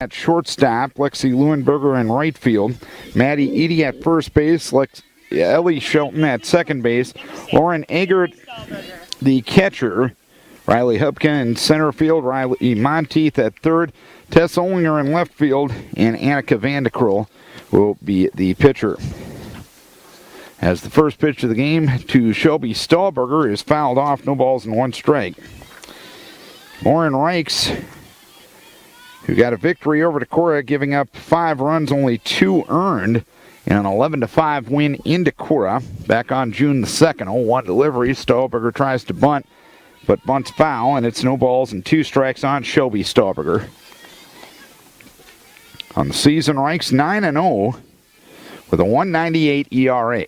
At shortstop, Lexi Leuenberger in right field. Maddie Eady at first base. Ellie Shelton at second base. Lauren Eggert, the catcher. Riley Hubka in center field. Riley Monteith at third. Tess Olinger in left field. And Annika Vandekroll will be the pitcher. As the first pitch of the game to Shelby Stahlberger is fouled off. No balls and 1 strike. Lauren Reichs, who got a victory over Decorah, giving up 5 runs, only 2 earned, in an 11-5 win in Decorah back on June the 2nd. 0-1 delivery. Stahlberger tries to bunt, but bunts foul, and it's no balls and 2 strikes on Shelby Stahlberger. On the season, Reichs 9-0 with a 1.98 ERA.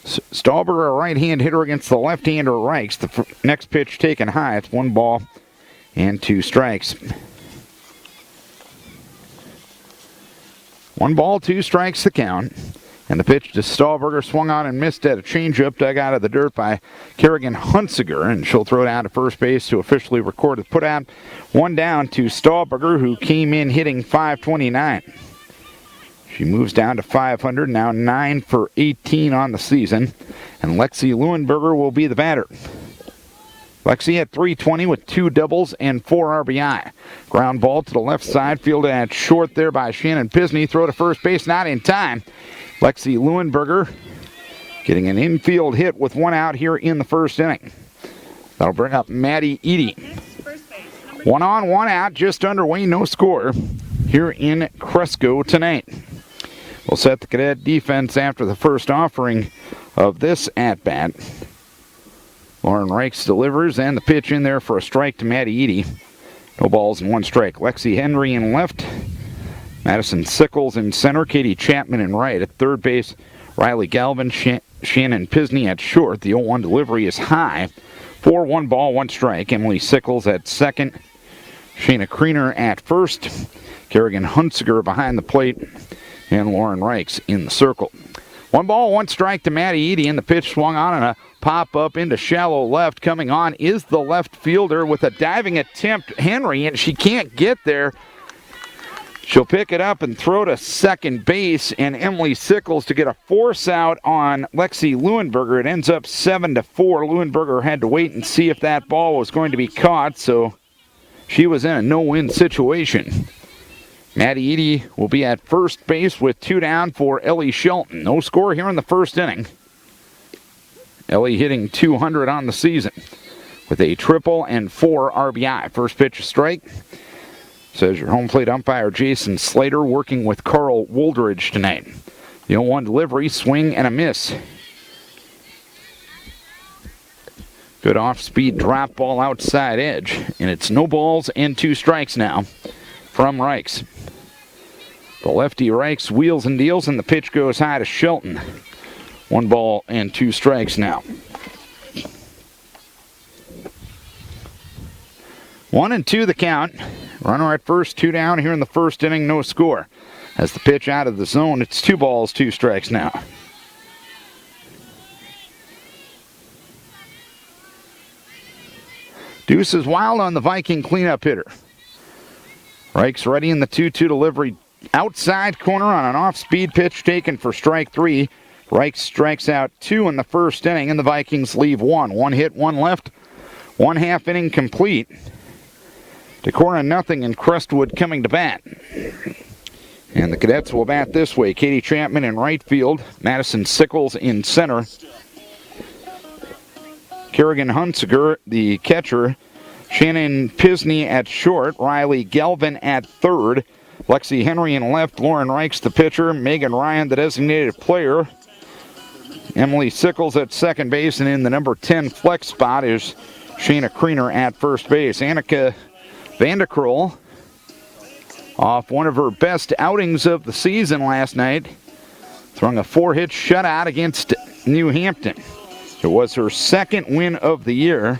Stahlberger, a right-hand hitter against the left-hander Reichs. The next pitch taken high. It's 1 ball and 2 strikes. 1 ball, 2 strikes the count. And the pitch to Stahlberger swung on and missed at a changeup dug out of the dirt by Kerrigan Hunsiger. And she'll throw down to first base to officially record the putout. 1 down to Stahlberger, who came in hitting .529. She moves down to 500, now 9 for 18 on the season. And Lexi Leuenberger will be the batter. Lexi at .320 with 2 doubles and 4 RBI. Ground ball to the left side, fielded at short there by Shannon Pisney. Throw to first base, not in time. Lexi Leuenberger getting an infield hit with 1 out here in the first inning. That'll bring up Maddie Eady. 1 on, 1 out, just underway, no score here in Cresco tonight. We'll set the Cadet defense after the first offering of this at-bat. Lauren Reichs delivers, and the pitch in there for a strike to Maddie Eady. No balls and 1 strike. Lexi Henry in left. Madison Sickles in center. Katie Chapman in right. At third base, Riley Galvin. Shannon Pisney at short. The 0-1 delivery is high. 4-1 ball, 1 strike. Emily Sickles at second. Shayna Kriener at first. Kerrigan Hunsiger behind the plate. And Lauren Reichs in the circle. 1 ball, 1 strike to Maddie Eady, and the pitch swung on and a pop-up into shallow left. Coming on is the left fielder with a diving attempt, Henry, and she can't get there. She'll pick it up and throw to second base, and Emily Sickles to get a force out on Lexi Leuenberger. It ends up 7-4. Leuenberger had to wait and see if that ball was going to be caught, so she was in a no-win situation. Maddie Eady will be at first base with 2 down for Ellie Shelton. No score here in the first inning. Ellie hitting .200 on the season with a triple and 4 RBI. First pitch a strike. Says your home plate umpire Jason Slater working with Carl Woldridge tonight. The 0-1 delivery, swing and a miss. Good off-speed drop ball outside edge. And it's no balls and 2 strikes now from Reichs. The lefty Reichs wheels and deals, and the pitch goes high to Shelton. 1 ball and 2 strikes now. 1-2 the count. Runner at first, 2 down here in the first inning, no score. As the pitch out of the zone, it's 2 balls, 2 strikes now. Deuce is wild on the Viking cleanup hitter. Reichs ready in the 2-2 delivery. Outside corner on an off-speed pitch taken for strike 3. Reichs strikes out 2 in the first inning, and the Vikings leave 1. 1 hit, 1 left. 1 half inning complete. Decorah nothing, and Crestwood coming to bat. And the Cadets will bat this way. Katie Chapman in right field. Madison Sickles in center. Kerrigan Hunsiger, the catcher. Shannon Pisney at short. Riley Galvin at third. Lexi Henry in left. Lauren Reichs, the pitcher. Megan Ryan, the designated player. Emily Sickles at second base. And in the number 10 flex spot is Shayna Kriener at first base. Annika Vandekroll, off one of her best outings of the season last night, throwing a 4-hit shutout against New Hampton. It was her second win of the year.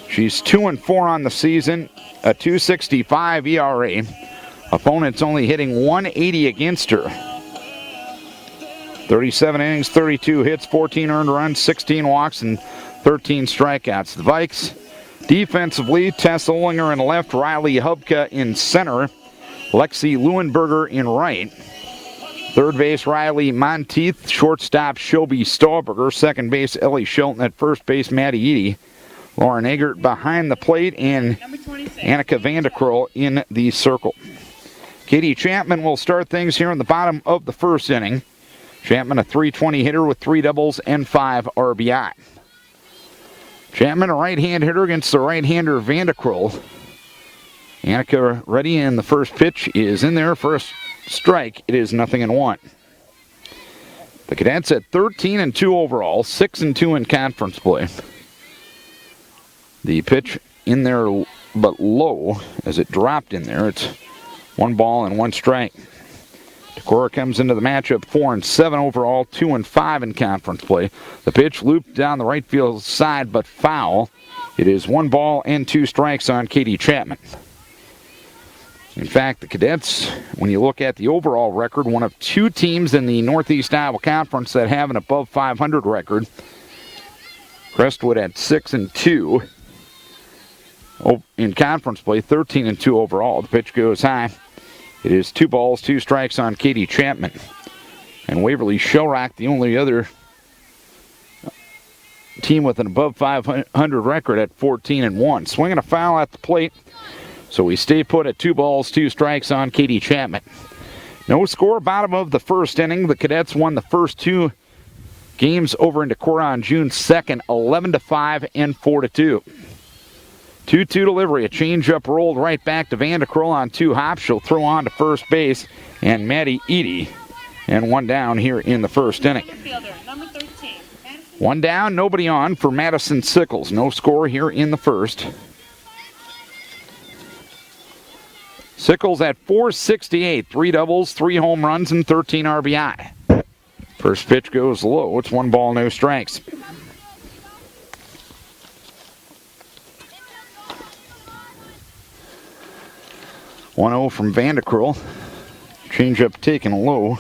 She's 2-4 on the season, a .265 ERA. Opponents only hitting 180 against her. 37 innings, 32 hits, 14 earned runs, 16 walks, and 13 strikeouts. The Vikes defensively, Tess Olinger in left, Riley Hubka in center. Lexi Leuenberger in right. Third base, Riley Monteith. Shortstop, Shelby Stahlberger. Second base, Ellie Shelton. At first base, Maddie Eady. Lauren Eggert behind the plate, and Annika Vandekroll in the circle. Katie Chapman will start things here in the bottom of the first inning. Chapman, a .320 hitter with 3 doubles and 5 RBI. Chapman, a right-hand hitter against the right-hander Vandekroll. Annika ready, and the first pitch is in there. First strike, it is 0-1. The Cadets at 13-2 overall, 6-2 in conference play. The pitch in there, but low as it dropped in there. It's 1 ball and 1 strike. Decorah comes into the matchup 4-7 overall, 2-5 in conference play. The pitch looped down the right field side, but foul. It is 1 ball and 2 strikes on Katie Chapman. In fact, the Cadets, when you look at the overall record, one of 2 teams in the Northeast Iowa Conference that have an above 500 record. Crestwood at 6-2 in conference play, 13-2 overall. The pitch goes high. It is 2 balls, 2 strikes on Katie Chapman. And Waverly Shellrock, the only other team with an above 500 record at 14-1. Swinging a foul at the plate. So we stay put at 2 balls, 2 strikes on Katie Chapman. No score, bottom of the first inning. The Cadets won the first 2 games over in Decorah on June 2nd, 11-5 and 4-2. 2-2 delivery. A changeup rolled right back to Vandekroll on 2 hops. She'll throw on to first base, and Maddie Eady. And 1 down here in the first inning. Number 13, 1 down, nobody on for Madison Sickles. No score here in the first. Sickles at .468, 3 doubles, 3 home runs, and 13 RBI. First pitch goes low. It's 1 ball, no strikes. .1-0 from Vandekroll. Changeup taken low.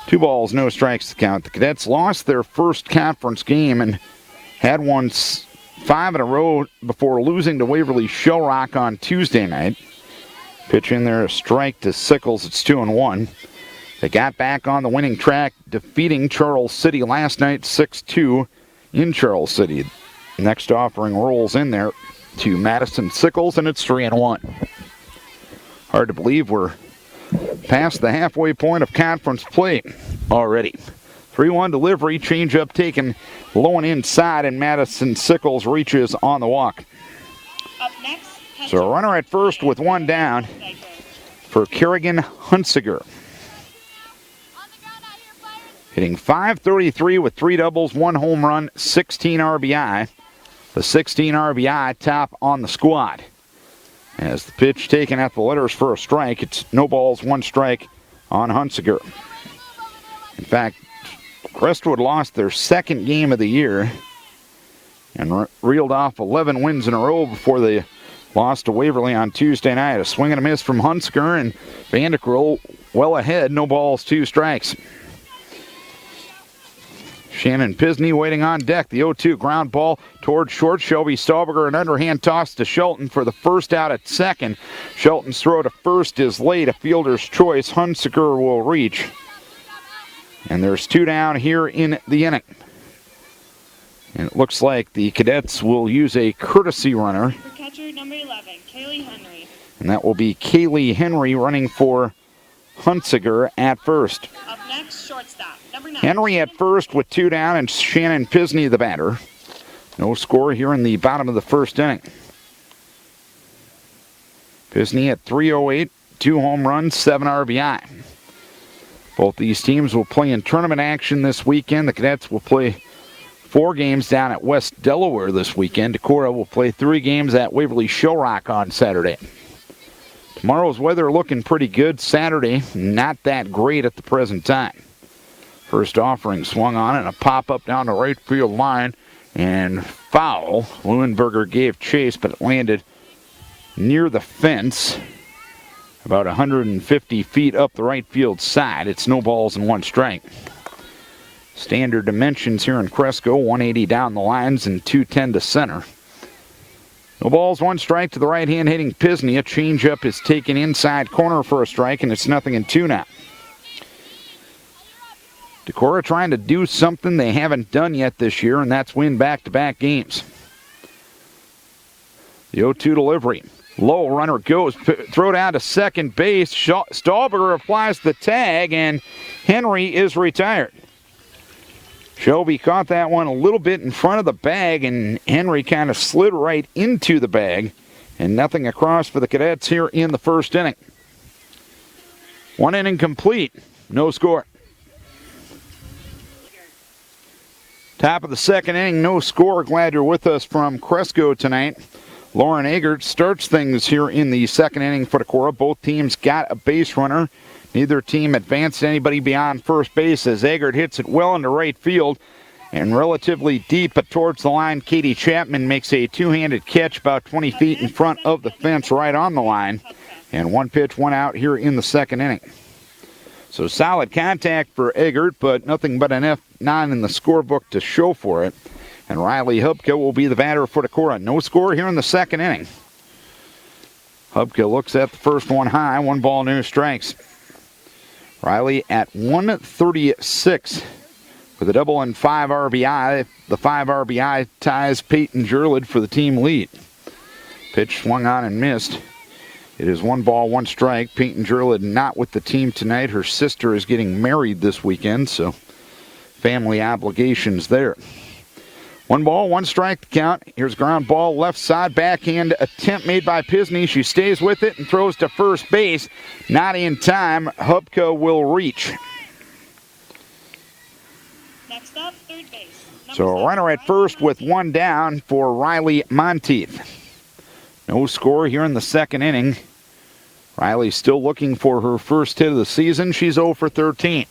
2 balls, no strikes to count. The Cadets lost their first conference game and had won 5 in a row before losing to Waverly Shellrock on Tuesday night. Pitch in there, a strike to Sickles. It's 2-1. They got back on the winning track, defeating Charles City last night 6-2 in Charles City. Next offering rolls in there to Madison Sickles, and it's 3-1. Hard to believe we're past the halfway point of conference play already. 3-1 delivery, changeup taken low and inside, and Madison Sickles reaches on the walk. Up next. So a runner at first with 1 down for Kerrigan Hunsiger. Hitting .533 with 3 doubles, 1 home run, 16 RBI. The 16 RBI top on the squad. As the pitch taken at the letters for a strike, it's no balls, 1 strike on Hunsiger. In fact, Crestwood lost their 2nd game of the year and reeled off 11 wins in a row before they lost to Waverly on Tuesday night. A swing and a miss from Hunsiger, and Vandekroll well ahead. No balls, 2 strikes. Shannon Pisney waiting on deck. The 0-2 ground ball towards short. Shelby Stahlberger, an underhand toss to Shelton for the first out at second. Shelton's throw to first is late. A fielder's choice. Hunsiger will reach. And there's 2 down here in the inning. And it looks like the Cadets will use a courtesy runner. For catcher number 11, Kaylee Henry. And that will be Kaylee Henry running for Hunsiger at first. Up next, shortstop, number 9. Henry at first with 2 down, and Shannon Pisney the batter. No score here in the bottom of the first inning. Pisney at .308, 2 home runs, 7 RBI. Both these teams will play in tournament action this weekend. The Cadets will play 4 games down at West Delaware this weekend. Decorah will play 3 games at Waverly Shellrock on Saturday. Tomorrow's weather looking pretty good. Saturday, not that great at the present time. First offering swung on and a pop-up down the right field line, and foul. Leuenberger gave chase, but it landed near the fence, about 150 feet up the right field side. It's no balls and 1 strike. Standard dimensions here in Cresco, 180 down the lines and 210 to center. No balls, one strike to the right hand hitting Pisney. A changeup is taken inside corner for a strike, and it's 0-2 now. Decorah trying to do something they haven't done yet this year, and that's win back-to-back games. The 0-2 delivery. Low runner goes, throw down to second base. Stahlberger applies the tag, and Henry is retired. Shelby caught that one a little bit in front of the bag, and Henry kind of slid right into the bag, and nothing across for the Cadets here in the first inning. 1 inning complete, no score. Top of the second inning, no score. Glad you're with us from Cresco tonight. Lauren Eggert starts things here in the second inning for Decorah. Both teams got a base runner. Neither team advanced anybody beyond first base as Eggert hits it well into right field. And relatively deep but towards the line, Katie Chapman makes a two-handed catch about 20 feet in front of the fence right on the line. And one pitch, one out here in the second inning. So solid contact for Eggert, but nothing but an F9 in the scorebook to show for it. And Riley Hubka will be the batter for Decorah. No score here in the second inning. Hubka looks at the first one high. 1 ball, no strikes. Riley at 136 with a double and 5 RBI. The 5 RBI ties Peyton Jurlid for the team lead. Pitch swung on and missed. It is 1 ball, 1 strike. Peyton Jurlid not with the team tonight. Her sister is getting married this weekend, so family obligations there. 1 ball, 1 strike to count. Here's ground ball, left side, backhand attempt made by Pisney. She stays with it and throws to first base. Not in time. Hubka will reach. Next up, third base. So a runner at first with 1 down for Riley Monteith. No score here in the second inning. Riley still looking for her first hit of the season. She's 0 for 13.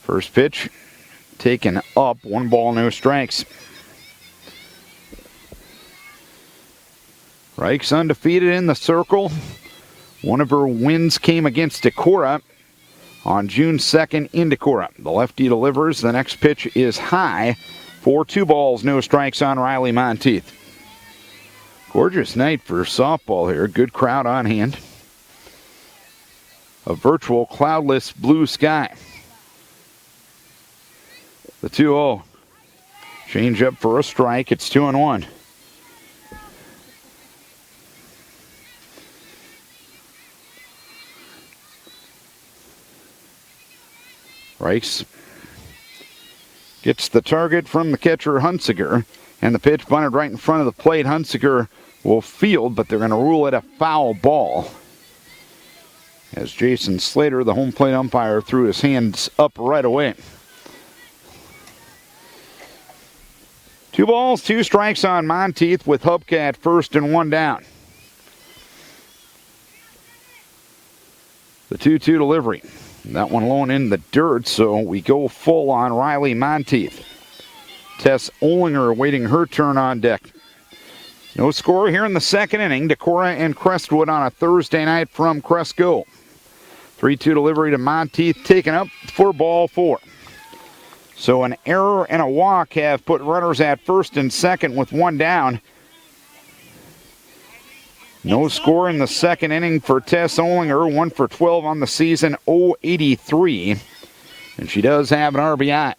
First pitch taken up. 1 ball, no strikes. Reich's undefeated in the circle. One of her wins came against Decorah on June 2nd in Decorah. The lefty delivers. The next pitch is high for 2 balls, no strikes on Riley Monteith. Gorgeous night for softball here. Good crowd on hand. A virtual cloudless blue sky. The 2-0. Change up for a strike. It's 2-1. Reichs gets the target from the catcher Hunsiger, and the pitch bunted right in front of the plate. Hunsiger will field, but they're going to rule it a foul ball. As Jason Slater, the home plate umpire, threw his hands up right away. 2 balls, 2 strikes on Monteith with Hubka at first and 1 down. The 2-2 delivery. That one low in the dirt, so we go full on Riley Monteith. Tess Olinger awaiting her turn on deck. No score here in the second inning. Decorah and Crestwood on a Thursday night from Cresco. 3-2 delivery to Monteith, taken up for ball 4. So an error and a walk have put runners at first and second with 1 down. No score in the second inning for Tess Olinger. 1 for 12 on the season, 0-83. And she does have an RBI.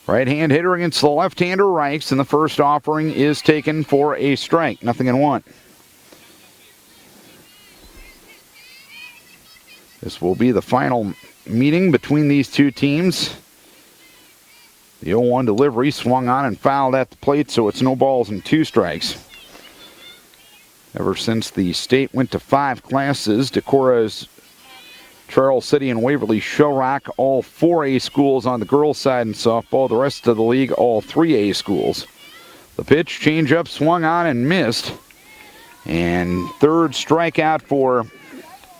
Right-hand hitter against the left-hander Reichs, and the first offering is taken for a strike. 0-1. This will be the final meeting between these two teams. The 0-1 delivery swung on and fouled at the plate, so it's no balls and 2 strikes. Ever since the state went to 5 classes, Decorah's Charles City and Waverly Shellrock, all 4A schools on the girls' side in softball. The rest of the league, all 3A schools. The pitch, changeup, swung on and missed. And third strikeout for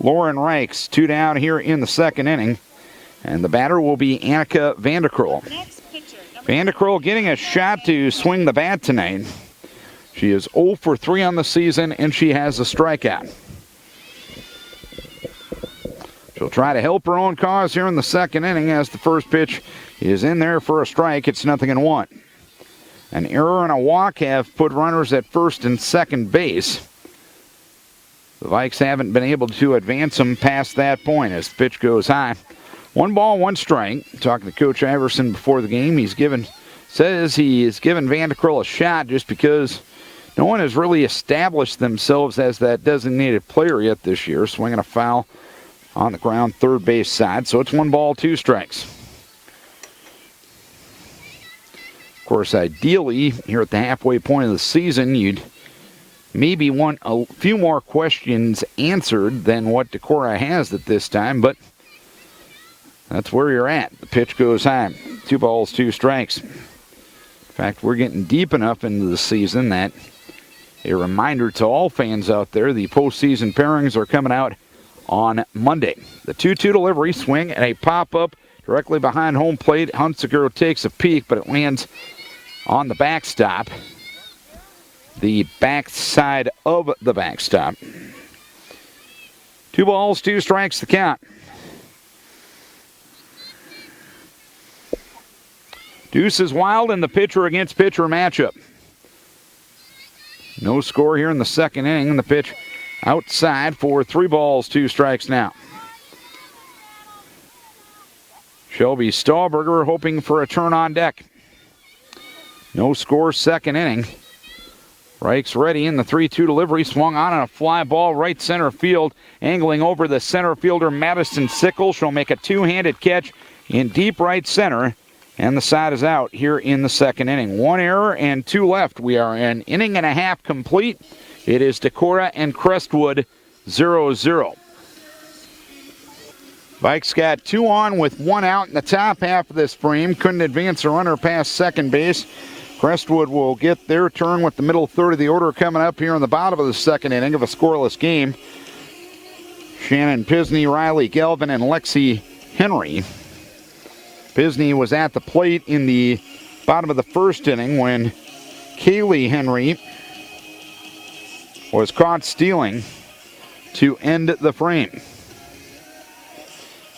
Lauren Reichs. 2 down here in the second inning. And the batter will be Annika Vanderkrol. Vanderkrol getting a shot to swing the bat tonight. She is 0 for 3 on the season, and she has a strikeout. She'll try to help her own cause here in the second inning as the first pitch is in there for a strike. It's 0-1. An error and a walk have put runners at first and second base. The Vikes haven't been able to advance them past that point as the pitch goes high. 1 ball, 1 strike. Talking to Coach Iverson before the game, says he is giving Vanderkrill a shot just because no one has really established themselves as that designated player yet this year. Swinging a foul on the ground, third base side. So it's 1 ball, 2 strikes. Of course, ideally, here at the halfway point of the season, you'd maybe want a few more questions answered than what Decorah has at this time, but that's where you're at. The pitch goes high. 2 balls, 2 strikes. In fact, we're getting deep enough into the season that a reminder to all fans out there, the postseason pairings are coming out on Monday. The 2-2 delivery, swing and a pop-up directly behind home plate. Hunsiger takes a peek, but it lands on the backstop. The backside of the backstop. 2 balls, 2 strikes, the count. Deuce is wild in the pitcher against pitcher matchup. No score here in the second inning. The pitch outside for 3 balls, 2 strikes now. Shelby Stahlberger hoping for a turn on deck. No score, second inning. Reich's ready in the 3-2 delivery. Swung on a fly ball right center field. Angling over the center fielder Madison Sickles. She'll make a 2-handed catch in deep right center. And the side is out here in the second inning. 1 error and 2 left. We are an inning and a half complete. It is Decorah and Crestwood 0-0. Vikes got 2 on with 1 out in the top half of this frame. Couldn't advance a runner past second base. Crestwood will get their turn with the middle third of the order coming up here in the bottom of the second inning of a scoreless game. Shannon Pisney, Riley Galvin, and Lexi Henry. Pisney was at the plate in the bottom of the first inning when Kaylee Henry was caught stealing to end the frame.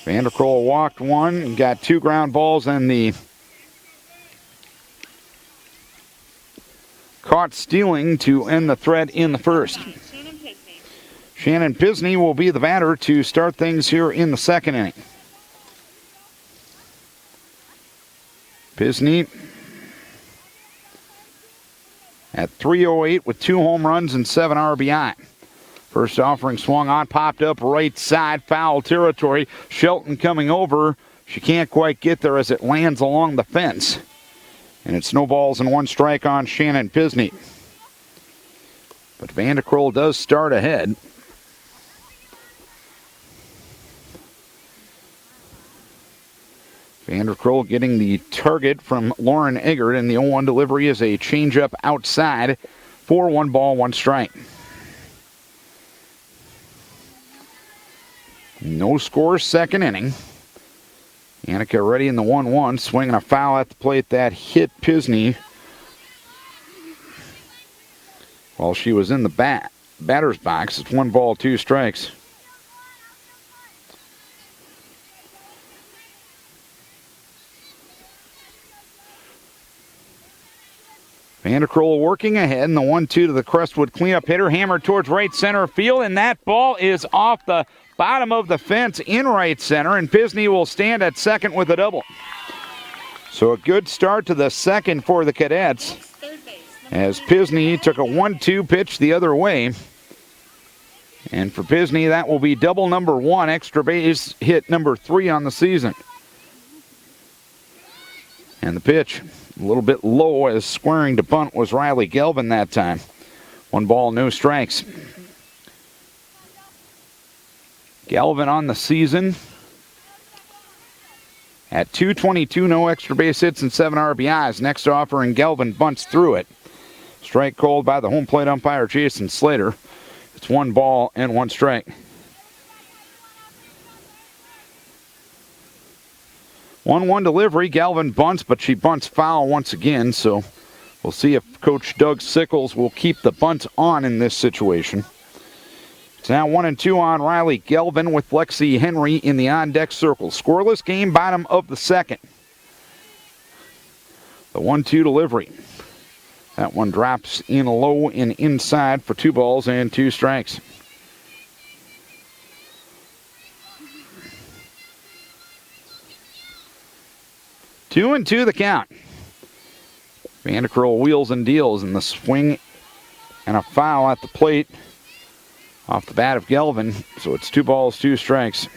Vanderkrill walked 1 and got 2 ground balls, and the caught stealing to end the threat in the first. Shannon Pisney will be the batter to start things here in the second inning. Pisney at .308 with 2 home runs and 7 RBI. First offering swung on, popped up right side, foul territory. Shelton coming over. She can't quite get there as it lands along the fence. And it snowballs and 1 strike on Shannon Pisney. But Vanderkrill does start ahead. Vanderkrill getting the target from Lauren Eggert, and the 0-1 delivery is a changeup outside for 1 ball, 1 strike. No score, second inning. Annika ready in the 1-1, swinging a foul at the plate that hit Pisney while she was in the batter's box. It's 1 ball, 2 strikes. Vanderkrill working ahead, and the 1-2 to the Crestwood cleanup hitter, hammered towards right center field, and that ball is off the bottom of the fence in right center, and Pisney will stand at second with a double. So a good start to the second for the Cadets, as Pisney took a 1-2 pitch the other way. And for Pisney, that will be double number 1, extra base hit number 3 on the season. And the pitch, a little bit low, as squaring to bunt was Riley Galvin that time. 1 ball, no strikes. Galvin on the season at .222, no extra base hits and 7 RBIs. Next offering, Galvin bunts through it. Strike called by the home plate umpire, Jason Slater. It's 1 ball and 1 strike. 1-1 delivery. Galvin bunts, but she bunts foul once again, so we'll see if Coach Doug Sickles will keep the bunt on in this situation. It's now 1-2 on Riley Galvin with Lexi Henry in the on-deck circle. Scoreless game, bottom of the second. The 1-2 delivery. That one drops in low and inside for 2 balls and 2 strikes. Two and 2 the count. Vanderkrill wheels and deals in the swing and a foul at the plate off the bat of Galvin. So it's 2 balls, 2 strikes.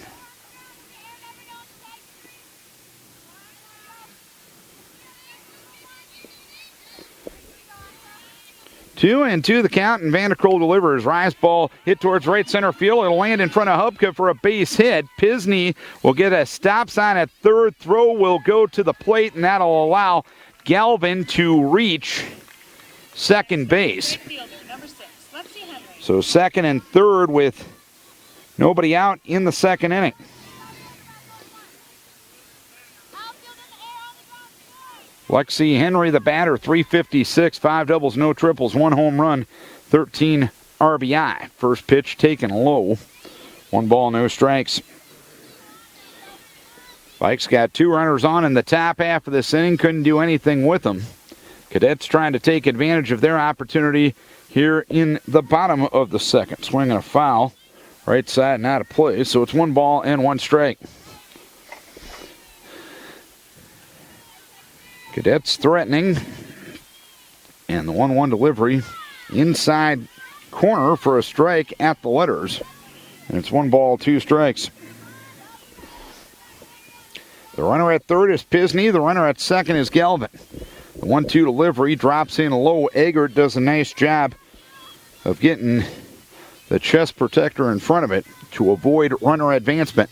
Two and 2 the count, and Vanderkrill delivers. Rise ball hit towards right center field. It'll land in front of Hubka for a base hit. Pisney will get a stop sign at third. Throw will go to the plate, and that'll allow Galvin to reach second base. So second and third with nobody out in the second inning. Lexi Henry, the batter, 356, 5 doubles, no triples, 1 home run, 13 RBI. First pitch taken low. 1 ball, no strikes. Vikes got 2 runners on in the top half of this inning. Couldn't do anything with them. Cadets trying to take advantage of their opportunity here in the bottom of the second. Swinging a foul. Right side and out of play. So it's 1 ball and 1 strike. Cadets threatening. And the 1-1 delivery inside corner for a strike at the letters. And it's 1 ball, 2 strikes. The runner at third is Pisney. The runner at second is Galvin. The 1-2 delivery drops in low. Eggert does a nice job of getting the chest protector in front of it to avoid runner advancement.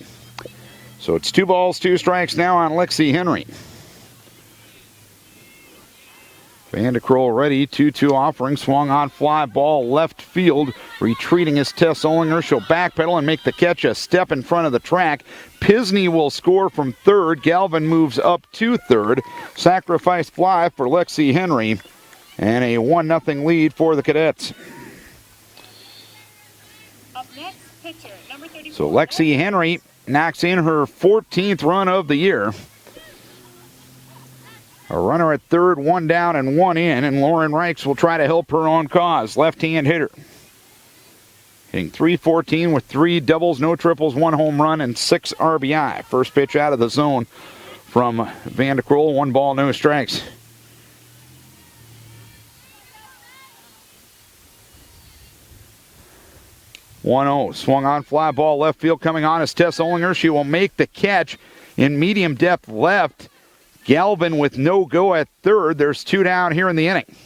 So it's 2 balls, 2 strikes now on Lexi Henry. Vanderkrill ready, 2-2 offering, swung on fly ball left field. Retreating is Tess Olinger. She'll backpedal and make the catch a step in front of the track. Pisney will score from third. Galvin moves up to third. Sacrifice fly for Lexi Henry. And a 1-0 lead for the Cadets. Up next, pitcher, number 34. So Lexi Henry knocks in her 14th run of the year. A runner at third, 1 down and 1 in, and Lauren Reichs will try to help her own cause. Left-hand hitter. Hitting .314 with 3 doubles, no triples, 1 home run, and 6 RBI. First pitch out of the zone from Vanderkrill. 1 ball, no strikes. .1-0. Swung on fly ball left field. Coming on is Tess Olinger. She will make the catch in medium depth left. Galvin with no go at third. There's 2 down here in the inning.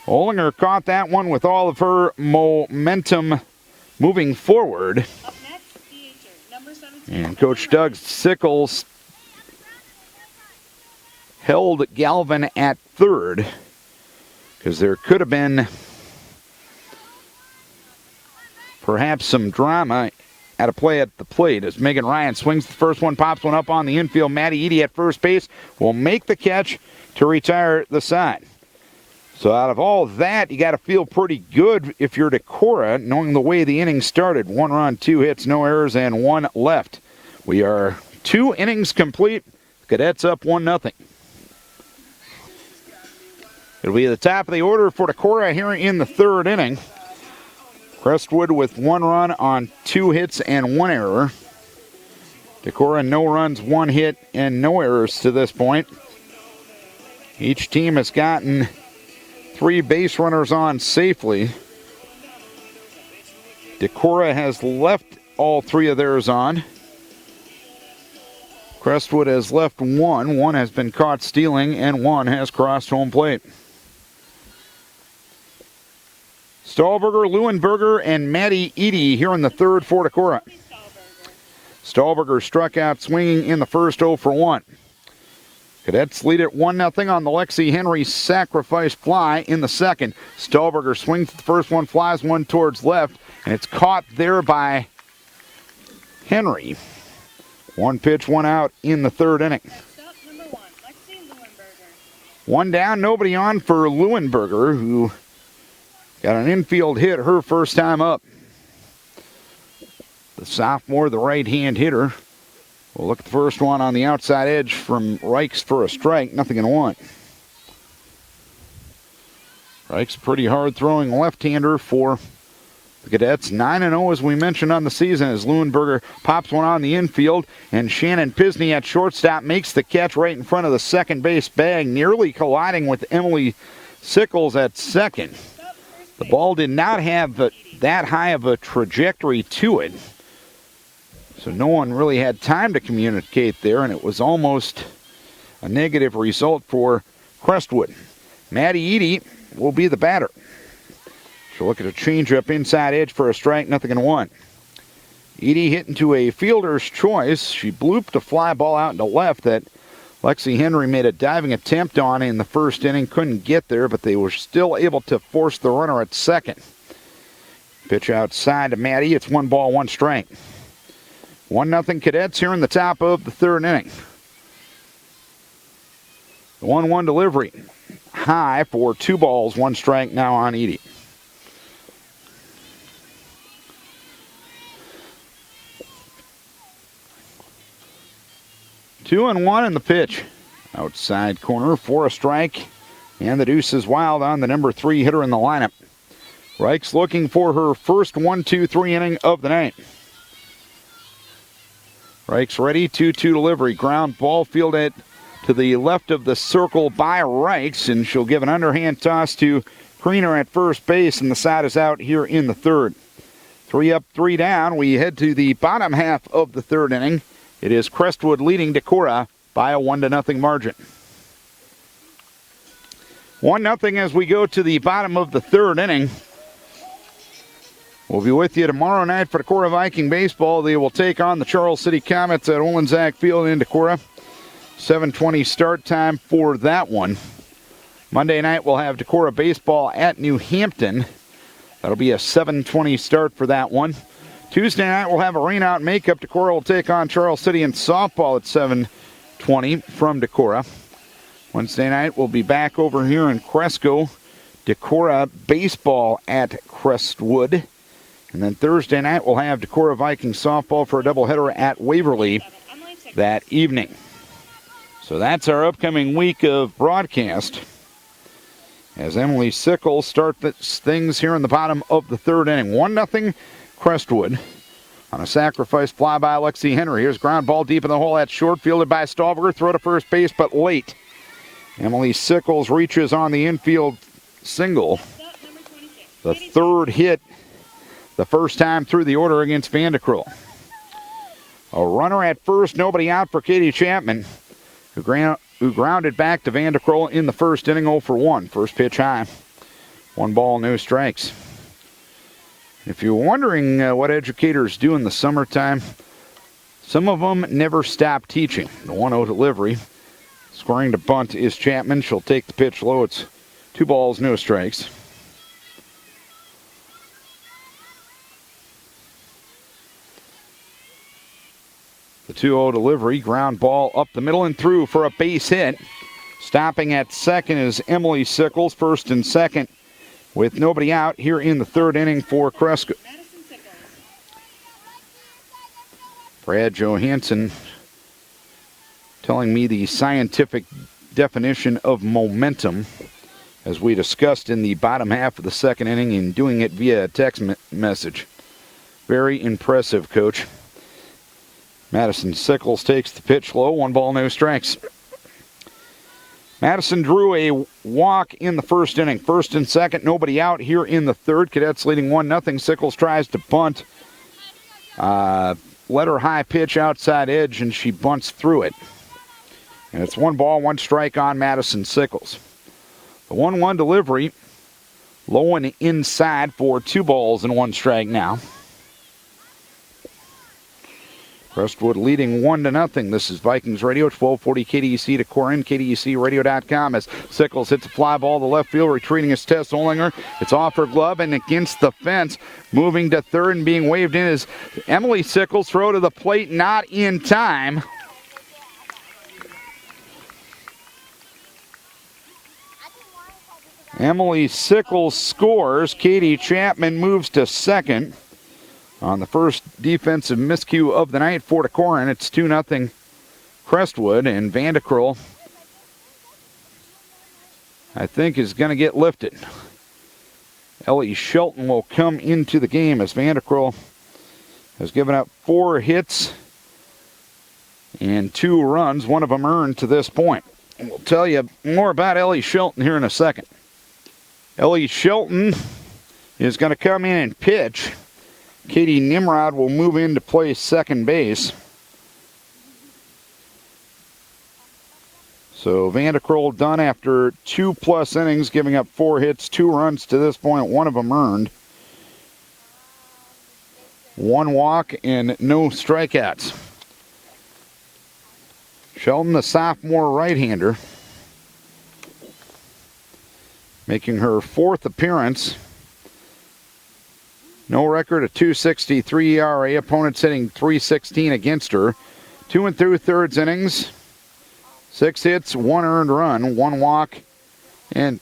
Olinger caught that one with all of her momentum moving forward. Up next, DHer, number 17. And Coach Doug Sickles held Galvin at third because there could have been perhaps some drama at a play at the plate as Megan Ryan swings the first one, pops one up on the infield. Maddie Eady at first base will make the catch to retire the side. So out of all that, you got to feel pretty good if you're Decorah, knowing the way the inning started. 1 run, 2 hits, no errors, and 1 left. We are 2 innings complete. Cadets up 1-0. It'll be the top of the order for Decorah here in the 3rd inning. Crestwood with 1 run on 2 hits and 1 error. Decorah no runs, 1 hit, and no errors to this point. Each team has gotten 3 base runners on safely. Decorah has left all 3 of theirs on. Crestwood has left 1. 1 has been caught stealing, and 1 has crossed home plate. Stahlberger, Leuenberger, and Maddie Eady here in the 3rd for Decorah. Stahlberger struck out swinging in the first, 0 for 1. Cadets lead it 1-0 on the Lexi Henry sacrifice fly in the 2nd. Stahlberger swings the first one, flies one towards left, and it's caught there by Henry. 1 pitch, 1 out in the 3rd inning. Next up, number 1, Lexi Leuenberger. 1 down, nobody on for Leuenberger, who got an infield hit her first time up. The sophomore, the right-hand hitter. We'll look at the first one on the outside edge from Reichs for a strike. 0-1. Strikes a pretty hard throwing left-hander for the Cadets. 9-0 as we mentioned on the season as Leuenberger pops one on the infield, and Shannon Pisney at shortstop makes the catch right in front of the second base bag, nearly colliding with Emily Sickles at second. The ball did not have that high of a trajectory to it, so no one really had time to communicate there, and it was almost a negative result for Crestwood. Maddie Eady will be the batter. She'll look at a changeup inside edge for a strike, 0-1. Eady hit into a fielder's choice. She blooped a fly ball out into left that Lexi Henry made a diving attempt on in the first inning. Couldn't get there, but they were still able to force the runner at second. Pitch outside to Maddie. It's 1 ball, 1 strike. 1-0 Cadets here in the top of the third inning. The 1-1 delivery. High for 2 balls, 1 strike now on Eady. Two and one in the pitch. Outside corner for a strike. And the deuce is wild on the number 3 hitter in the lineup. Reich's looking for her first 1-2-3 inning of the night. Reich's ready, 2-2 delivery. Ground ball fielded to the left of the circle by Reich's, and she'll give an underhand toss to Kriener at first base, and the side is out here in the third. 3 up, 3 down. We head to the bottom half of the third inning. It is Crestwood leading Decorah by a 1-0 margin. 1-0 as we go to the bottom of the third inning. We'll be with you tomorrow night for Decorah Viking baseball. They will take on the Charles City Comets at Olensack Field in Decorah. 7:20 start time for that one. Monday night we'll have Decorah baseball at New Hampton. That'll be a 7:20 start for that one. Tuesday night we'll have a rain-out makeup. Decorah will take on Charles City in softball at 7:20 from Decorah. Wednesday night we'll be back over here in Cresco. Decorah baseball at Crestwood. And then Thursday night we'll have Decorah Viking softball for a doubleheader at Waverly that evening. So that's our upcoming week of broadcast as Emily Sickles starts things here in the bottom of the third inning. 1-0 Crestwood on a sacrifice fly by Lexi Henry. Here's ground ball deep in the hole at short, fielded by Stahlberger. Throw to first base, but late. Emily Sickles reaches on the infield single. The third hit the first time through the order against Vandekroll. A runner at first, nobody out for Katie Chapman, who grounded back to Vandekroll in the first inning, 0 for 1. First pitch high. 1 ball, no strikes. If you're wondering what educators do in the summertime, some of them never stop teaching. The 1-0 delivery. Scoring to bunt is Chapman. She'll take the pitch low. It's 2 balls, no strikes. The 2-0 delivery, ground ball up the middle and through for a base hit. Stopping at second is Emily Sickles, first and second, with nobody out here in the third inning for Cresco. Brad Johansson telling me the scientific definition of momentum, as we discussed in the bottom half of the second inning, and doing it via a text message. Very impressive, Coach. Madison Sickles takes the pitch low. 1 ball, no strikes. Madison drew a walk in the first inning. First and second, nobody out here in the third. Cadets leading 1-0. Sickles tries to bunt. Let her high pitch outside edge, and she bunts through it. And it's 1 ball, 1 strike on Madison Sickles. The 1-1 delivery, low and inside for 2 balls and 1 strike now. Crestwood leading 1-0. This is Vikings Radio, 1240 KDUC Decorah and KDUCradio.com as Sickles hits a fly ball to left field, retreating is Tess Olinger. It's off her glove and against the fence. Moving to third and being waved in is Emily Sickles. Throw to the plate, not in time. Emily Sickles scores. Katie Chapman moves to second on the first defensive miscue of the night for Decorah, and it's 2-0 Crestwood, and Vandekroll, I think, is going to get lifted. Ellie Shelton will come into the game as Vanderkroll has given up 4 hits and 2 runs, one of them earned to this point. And we'll tell you more about Ellie Shelton here in a second. Ellie Shelton is going to come in and pitch. Katie Nimrod will move in to play second base. So Vanderkroll done after 2+ innings, giving up 4 hits, 2 runs to this point, one of them earned. 1 walk and no strikeouts. Shelton, the sophomore right-hander, making her 4th appearance. No record, a 2.63 ERA. Opponents hitting .316 against her. 2 2/3 innings, 6 hits, 1 earned run, 1 walk, and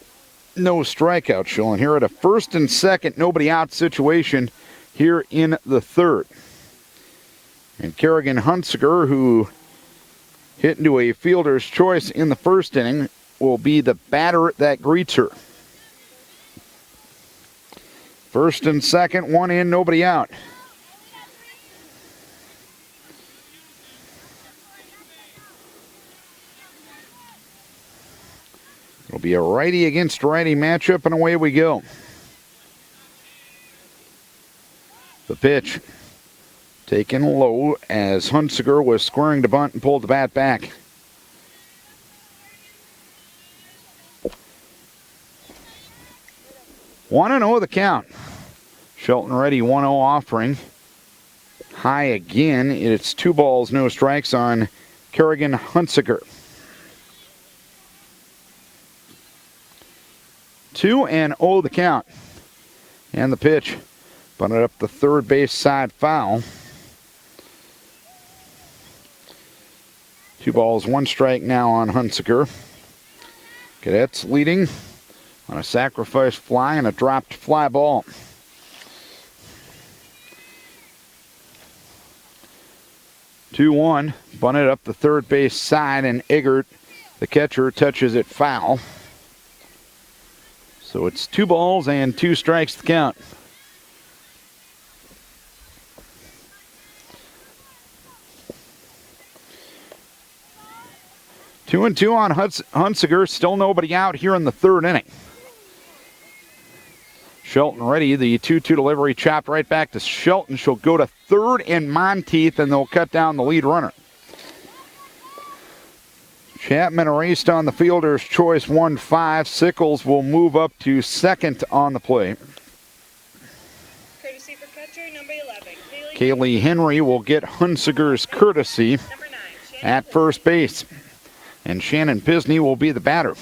no strikeouts. She'll inherit a 1st and 2nd, nobody out situation here in the 3rd. And Kerrigan Hunsiger, who hit into a fielder's choice in the 1st inning, will be the batter that greets her. 1st and 2nd, 1 in, nobody out. It'll be a righty against righty matchup, and away we go. The pitch taken low as Hunsiger was squaring to bunt and pulled the bat back. One and 0 the count. Shelton ready, 1-0 offering. High again. It's 2 balls, no strikes on Kerrigan Hunsiger. 2-0 the count. And the pitch bunted up the third base side foul. 2 balls, 1 strike now on Hunsiger. Cadets leading on a sacrifice fly and a dropped fly ball. 2-1, bunted up the third base side, and Eggert, the catcher, touches it foul. So it's 2 balls and 2 strikes to count. Two and 2 on Hunsiger. Still nobody out here in the 3rd inning. Shelton ready. The 2-2 delivery chopped right back to Shelton. She'll go to 3rd and Monteith, and they'll cut down the lead runner. Chapman erased on the fielder's choice, 1-5. Sickles will move up to 2nd on the play. Courtesy for catcher, number 11. Kaylee Henry will get Hunsiger's courtesy Number 9. at first base. And Shannon Pisney will be the batter.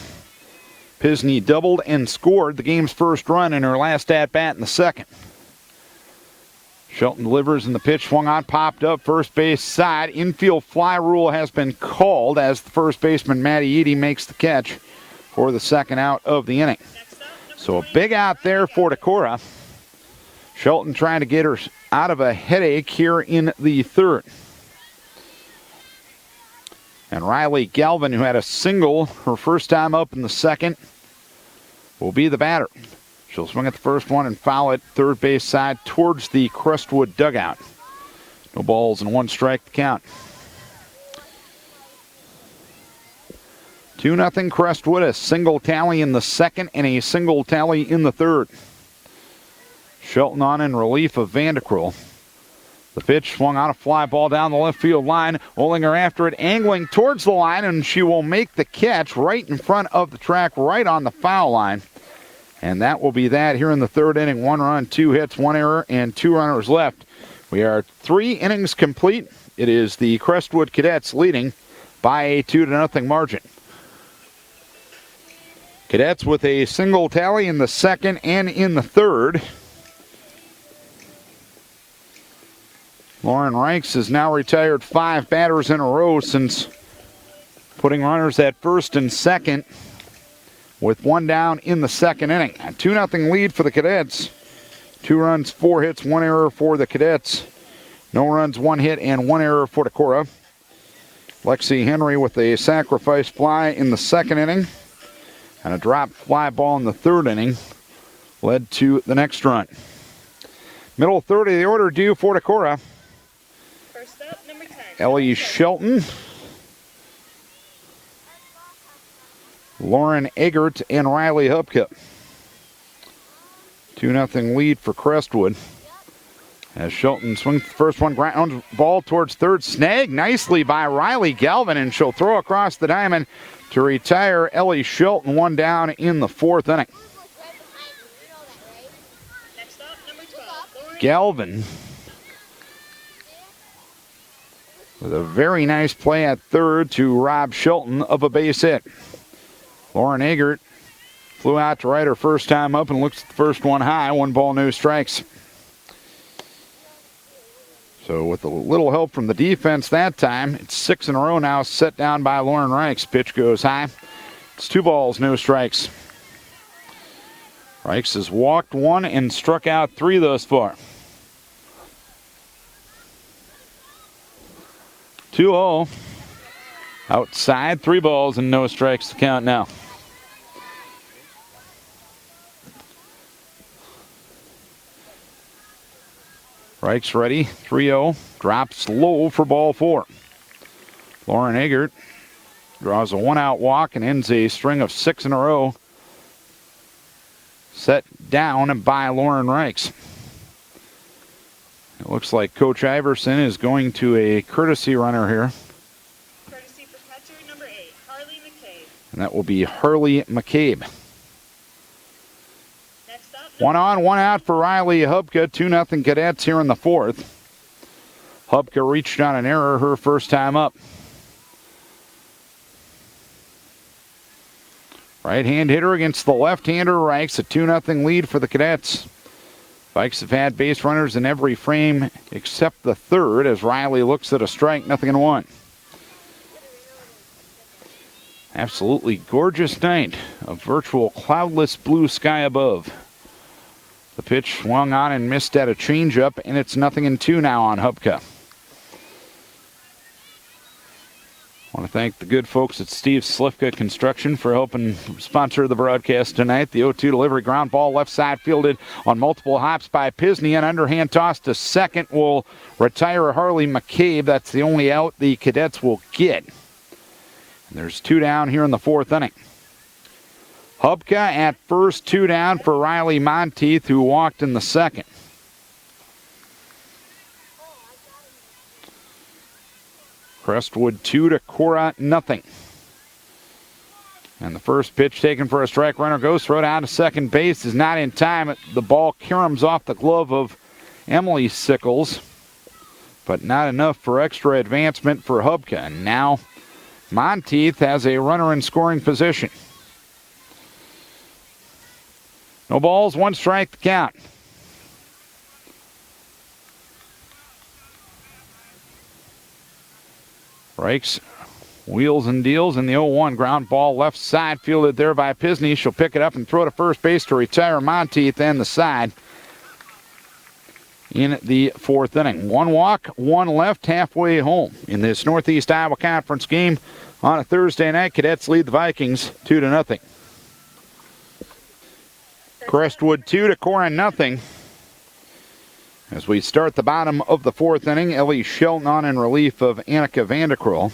Pisney doubled and scored the game's first run in her last at-bat in the 2nd. Shelton delivers, and the pitch swung on, popped up, first base side. Infield fly rule has been called as the first baseman, Maddie Eady, makes the catch for the 2nd out of the inning. So a big out there for Decorah. Shelton trying to get her out of a headache here in the 3rd. And Riley Galvin, who had a single her first time up in the 2nd, will be the batter. She'll swing at the first one and foul it third base side towards the Crestwood dugout. No balls and 1 strike to count. 2-0 Crestwood, a single tally in the 2nd and a single tally in the 3rd. Shelton on in relief of Vanderkroll. The pitch swung on, a fly ball down the left field line. Ollinger after it, angling towards the line, and she will make the catch right in front of the track, right on the foul line. And that will be that here in the 3rd inning. 1 run, 2 hits, 1 error, and 2 runners left. We are 3 innings complete. It is the Crestwood Cadets leading by a 2-0 margin. Cadets with a single tally in the 2nd and in the 3rd. Lauren Reichs has now retired 5 batters in a row since putting runners at 1st and 2nd with 1 down in the 2nd inning. A 2-0 lead for the Cadets. 2 runs, 4 hits, 1 error for the Cadets. No runs, 1 hit, and 1 error for Decorah. Lexi Henry with a sacrifice fly in the 2nd inning and a drop fly ball in the 3rd inning. led to the next run. Middle third of the order due for Decorah. First up, number 10. Ellie Shelton, Lauren Eggert, and Riley Hubka. 2-0 lead for Crestwood. As Shelton swings the first one, ground ball towards third, snag nicely by Riley Galvin, and she'll throw across the diamond to retire Ellie Shelton, one down in the fourth inning. Next up, number 12. Lauren Galvin with a very nice play at third to rob Shelton of a base hit. Lauren Eggert flew out to right her first time up and looks at the first one high. 1 ball, no strikes. So with a little help from the defense that time, it's 6 in a row now set down by Lauren Reichs. Pitch goes high. It's 2 balls, no strikes. Reichs has walked 1 and struck out 3 thus far. 2-0. Outside, 3 balls and no strikes to count now. Reichs ready, 3-0, drops low for ball 4. Lauren Eggert draws a 1-out walk and ends a string of 6 in a row set down by Lauren Reichs. It looks like Coach Iverson is going to a courtesy runner here. Courtesy for catcher number 8, Harley McCabe. And that will be Harley McCabe. Next up, 1 on, 1 out for Riley Hubka. 2-0 Cadets here in the fourth. Hubka reached on an error her first time up. Right-hand hitter against the left-hander Reichs. A 2-0 lead for the Cadets. Vikes have had base runners in every frame except the third as Riley looks at a strike, 0-1. Absolutely gorgeous night. A virtual cloudless blue sky above. The pitch swung on and missed at a changeup, and it's 0-2 now on Hubka. I want to thank the good folks at Steve Slifka Construction for helping sponsor the broadcast tonight. The 0-2 delivery, ground ball left side fielded on multiple hops by Pisney. An underhand toss to second will retire Harley McCabe. That's the only out the Cadets will get. And there's 2 down here in the fourth inning. Hubka at first, 2 down for Riley Monteith, who walked in the second. Crestwood 2, Decorah 0. And the first pitch taken for a strike. Runner goes, throw down to second base, is not in time. The ball caroms off the glove of Emily Sickles, but not enough for extra advancement for Hubka. And now Monteith has a runner in scoring position. No balls, 1 strike to count. Reichs wheels and deals in the 0-1 ground ball left side fielded there by Pisney. She'll pick it up and throw to first base to retire Monteith and the side in the fourth inning. 1 walk, 1 left, halfway home in this Northeast Iowa Conference game on a Thursday night. Cadets lead the Vikings 2-0. Crestwood 2, Decorah 0. As we start the bottom of the fourth inning, Ellie Shelton on in relief of Annika Vandekroll.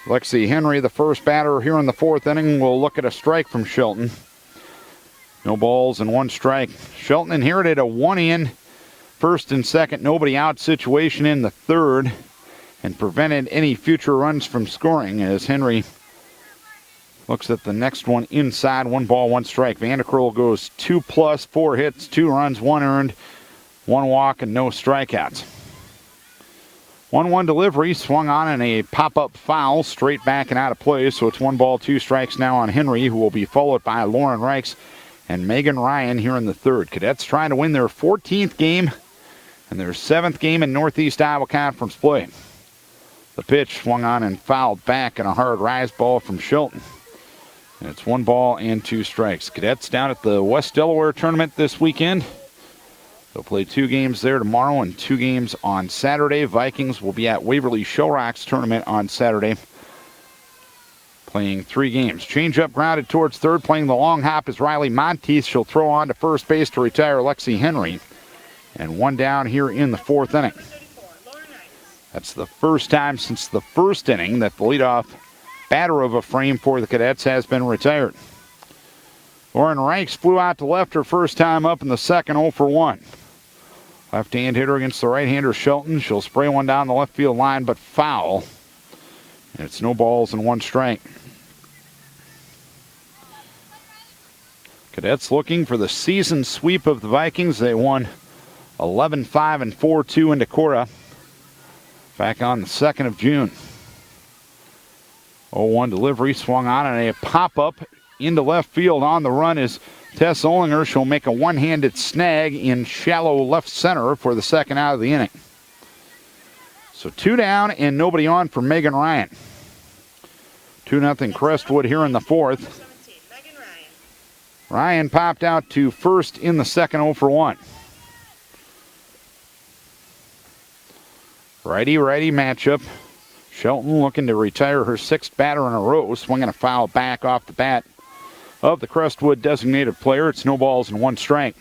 Lexi Henry, the first batter here in the fourth inning, will look at a strike from Shelton. No balls and 1 strike. Shelton inherited a 1-in first and second, nobody out situation in the third and prevented any future runs from scoring as Henry looks at the next one inside. 1 ball, 1 strike. Vandekroll goes 2+, 4 hits, 2 runs, 1 earned, 1 walk, and no strikeouts. 1-1 delivery, swung on in a pop-up foul, straight back and out of play. So it's 1 ball, 2 strikes now on Henry, who will be followed by Lauren Reichs and Megan Ryan here in the third. Cadets trying to win their 14th game and their 7th game in Northeast Iowa Conference play. The pitch swung on and fouled back, and a hard rise ball from Shelton. And it's 1 ball and 2 strikes. Cadets down at the West Delaware tournament this weekend. They'll play 2 games there tomorrow and 2 games on Saturday. Vikings will be at Waverly Shell Rocks tournament on Saturday, playing playing 3 games. Change-up grounded towards third. Playing the long hop is Riley Monteith. She'll throw on to first base to retire Lexi Henry. And 1 down here in the 4th inning. That's the first time since the 1st inning that the leadoff batter of a frame for the Cadets has been retired. Lauren Reichs flew out to left her first time up in the 2nd, 0 for 1. Left-hand hitter against the right-hander Shelton. She'll spray one down the left field line, but foul. And it's no balls and 1 strike. Cadets looking for the season sweep of the Vikings. They won 11-5 and 4-2 in Decorah back on the 2nd of June. 0-1 delivery, swung on, and a pop-up into left field. On the run is Tess Olinger. She'll make a one-handed snag in shallow left center for the 2nd out of the inning. So 2 down and nobody on for Megan Ryan. 2-0 Crestwood here in the 4th. Ryan popped out to first in the 2nd, 0 for 1. Righty-righty matchup. Shelton looking to retire her 6th batter in a row, swinging a foul back off the bat of the Crestwood designated player. It's no balls and 1 strike.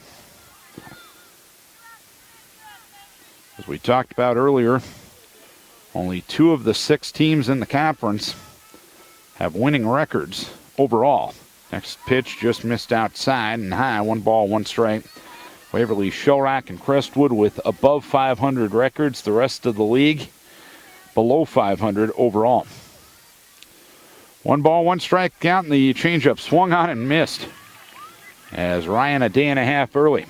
As we talked about earlier, only 2 of the 6 teams in the conference have winning records overall. Next pitch just missed outside and high. 1 ball, 1 strike. Waverly, Shellrock, and Crestwood with above 500 records. The rest of the league below 500 overall. 1 ball, 1 strike count, and the changeup swung on and missed as Ryan a day and a half early.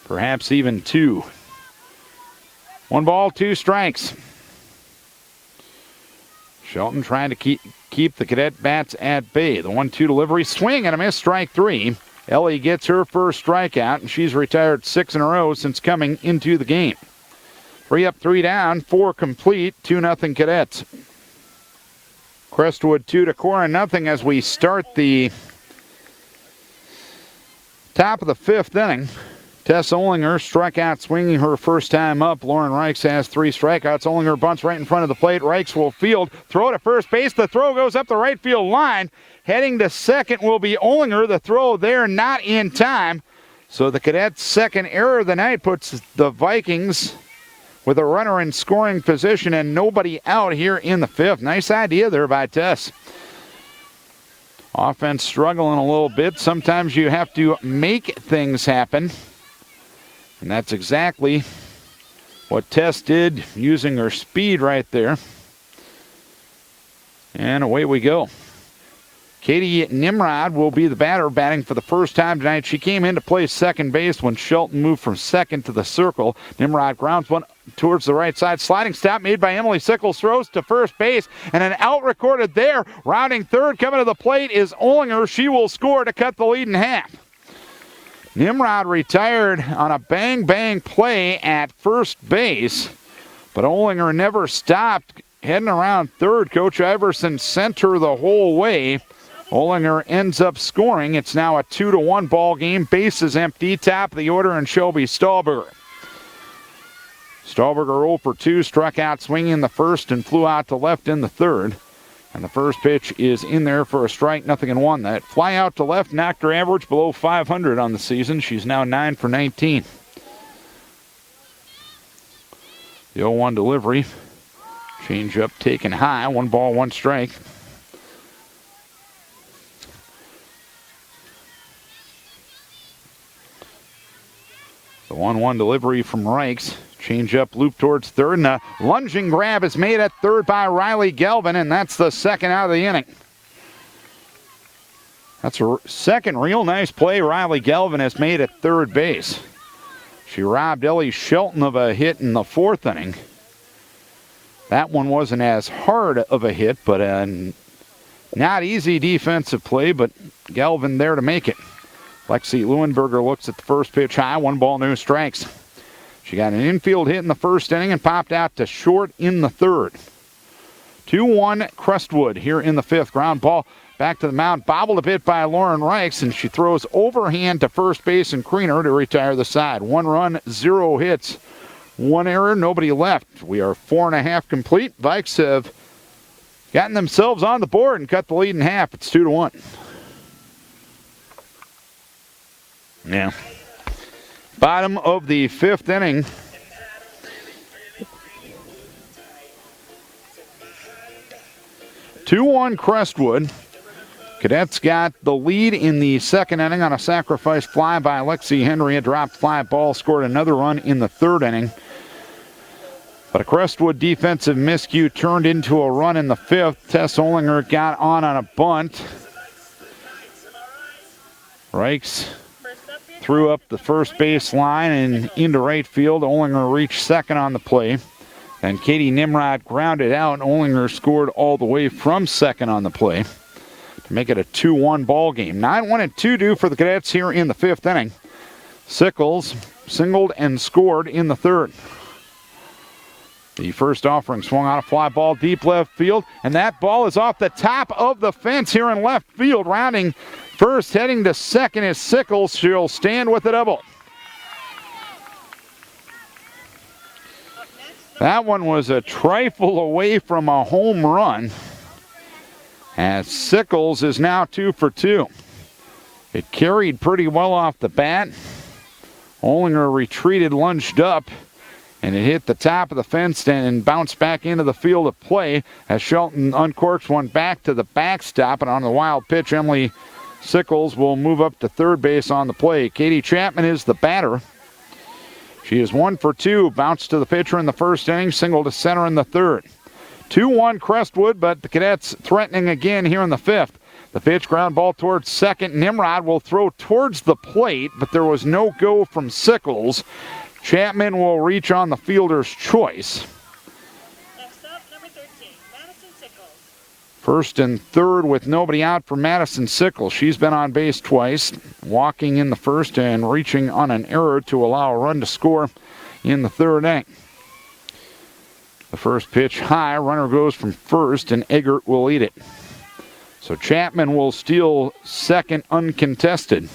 Perhaps even 2. 1 ball, 2 strikes. Shelton trying to keep the Cadet bats at bay. The 1-2 delivery, swing and a miss, strike 3. Ellie gets her first strikeout, and she's retired 6 in a row since coming into the game. 3 up, 3 down, 4 complete, 2-0 Cadets. Crestwood 2, Decorah 0 as we start the top of the 5th inning. Tess Olinger struck out swinging her first time up. Lauren Reichs has 3 strikeouts. Olinger bunts right in front of the plate. Reichs will field. Throw to first base. The throw goes up the right field line. Heading to second will be Olinger. The throw there not in time. So the Cadets' 2nd error of the night puts the Vikings with a runner in scoring position and nobody out here in the 5th. Nice idea there by Tess. Offense struggling a little bit. Sometimes you have to make things happen. And that's exactly what Tess did, using her speed right there. And away we go. Katie Nimrod will be the batter, batting for the first time tonight. She came in to play second base when Shelton moved from second to the circle. Nimrod grounds one towards the right side. Sliding stop made by Emily Sickles, throws to first base, and an out recorded there. Rounding third, coming to the plate is Olinger. She will score to cut the lead in half. Nimrod retired on a bang-bang play at first base, but Olinger never stopped. Heading around third, Coach Iverson sent her the whole way. Olinger ends up scoring. It's now a 2-1 ball game. Bases empty. Top of the order, and Shelby Stahlberger. Stahlberger 0 for 2, struck out swinging in the first and flew out to left in the 3rd. And the first pitch is in there for a strike, 0-1. That fly out to left knocked her average below 500 on the season. She's now 9 for 19. The 0-1 delivery. Change up taken high. 1 ball, 1 strike. The 1-1 delivery from Reichs. Change up loop towards third, and a lunging grab is made at third by Riley Galvin, and that's the 2nd out of the inning. That's a second real nice play Riley Galvin has made at third base. She robbed Ellie Shelton of a hit in the 4th inning. That one wasn't as hard of a hit, but a not easy defensive play, but Galvin there to make it. Lexi Leuenberger looks at the first pitch high, 1 ball, no strikes. She got an infield hit in the 1st inning and popped out to short in the 3rd. 2-1 Crestwood here in the 5th. Ground ball back to the mound, bobbled a bit by Lauren Reichs, and she throws overhand to first base and Kriener to retire the side. 1 run, 0 hits, 1 error, nobody left. We are 4.5 complete. Vikes have gotten themselves on the board and cut the lead in half. It's 2-1. Yeah. Bottom of the 5th inning. Two-1 Crestwood. Cadets got the lead in the 2nd inning on a sacrifice fly by Lexi Henry. A dropped fly ball scored another run in the 3rd inning. But a Crestwood defensive miscue turned into a run in the 5th. Tess Olinger got on a bunt. Reichs threw up the first base line and into right field. Olinger reached second on the play. And Katie Nimrod grounded out. Olinger scored all the way from second on the play to make it a 2-1 ball game. 9-1 and 2 for the Cadets here in the 5th inning. Sickles singled and scored in the 3rd. The first offering swung on a fly ball deep left field, and that ball is off the top of the fence here in left field. Rounding first, heading to second is Sickles. She'll stand with the double. That one was a trifle away from a home run, as Sickles is now 2 for 2. It carried pretty well off the bat. Olinger retreated, lunged up, and it hit the top of the fence and bounced back into the field of play as Shelton uncorks one back to the backstop. And on the wild pitch, Emily Sickles will move up to third base on the play. Katie Chapman is the batter. She is 1 for 2. Bounced to the pitcher in the 1st inning, single to center in the 3rd. 2-1 Crestwood, but the Cadets threatening again here in the 5th. The pitch, ground ball towards second. Nimrod will throw towards the plate, but there was no go from Sickles. Chapman will reach on the fielder's choice. Next up, number 13, Madison Sickles. 1st and 3rd with nobody out for Madison Sickles. She's been on base twice, walking in the 1st and reaching on an error to allow a run to score in the 3rd inning. The first pitch high, runner goes from 1st, and Eggert will eat it. So Chapman will steal second uncontested.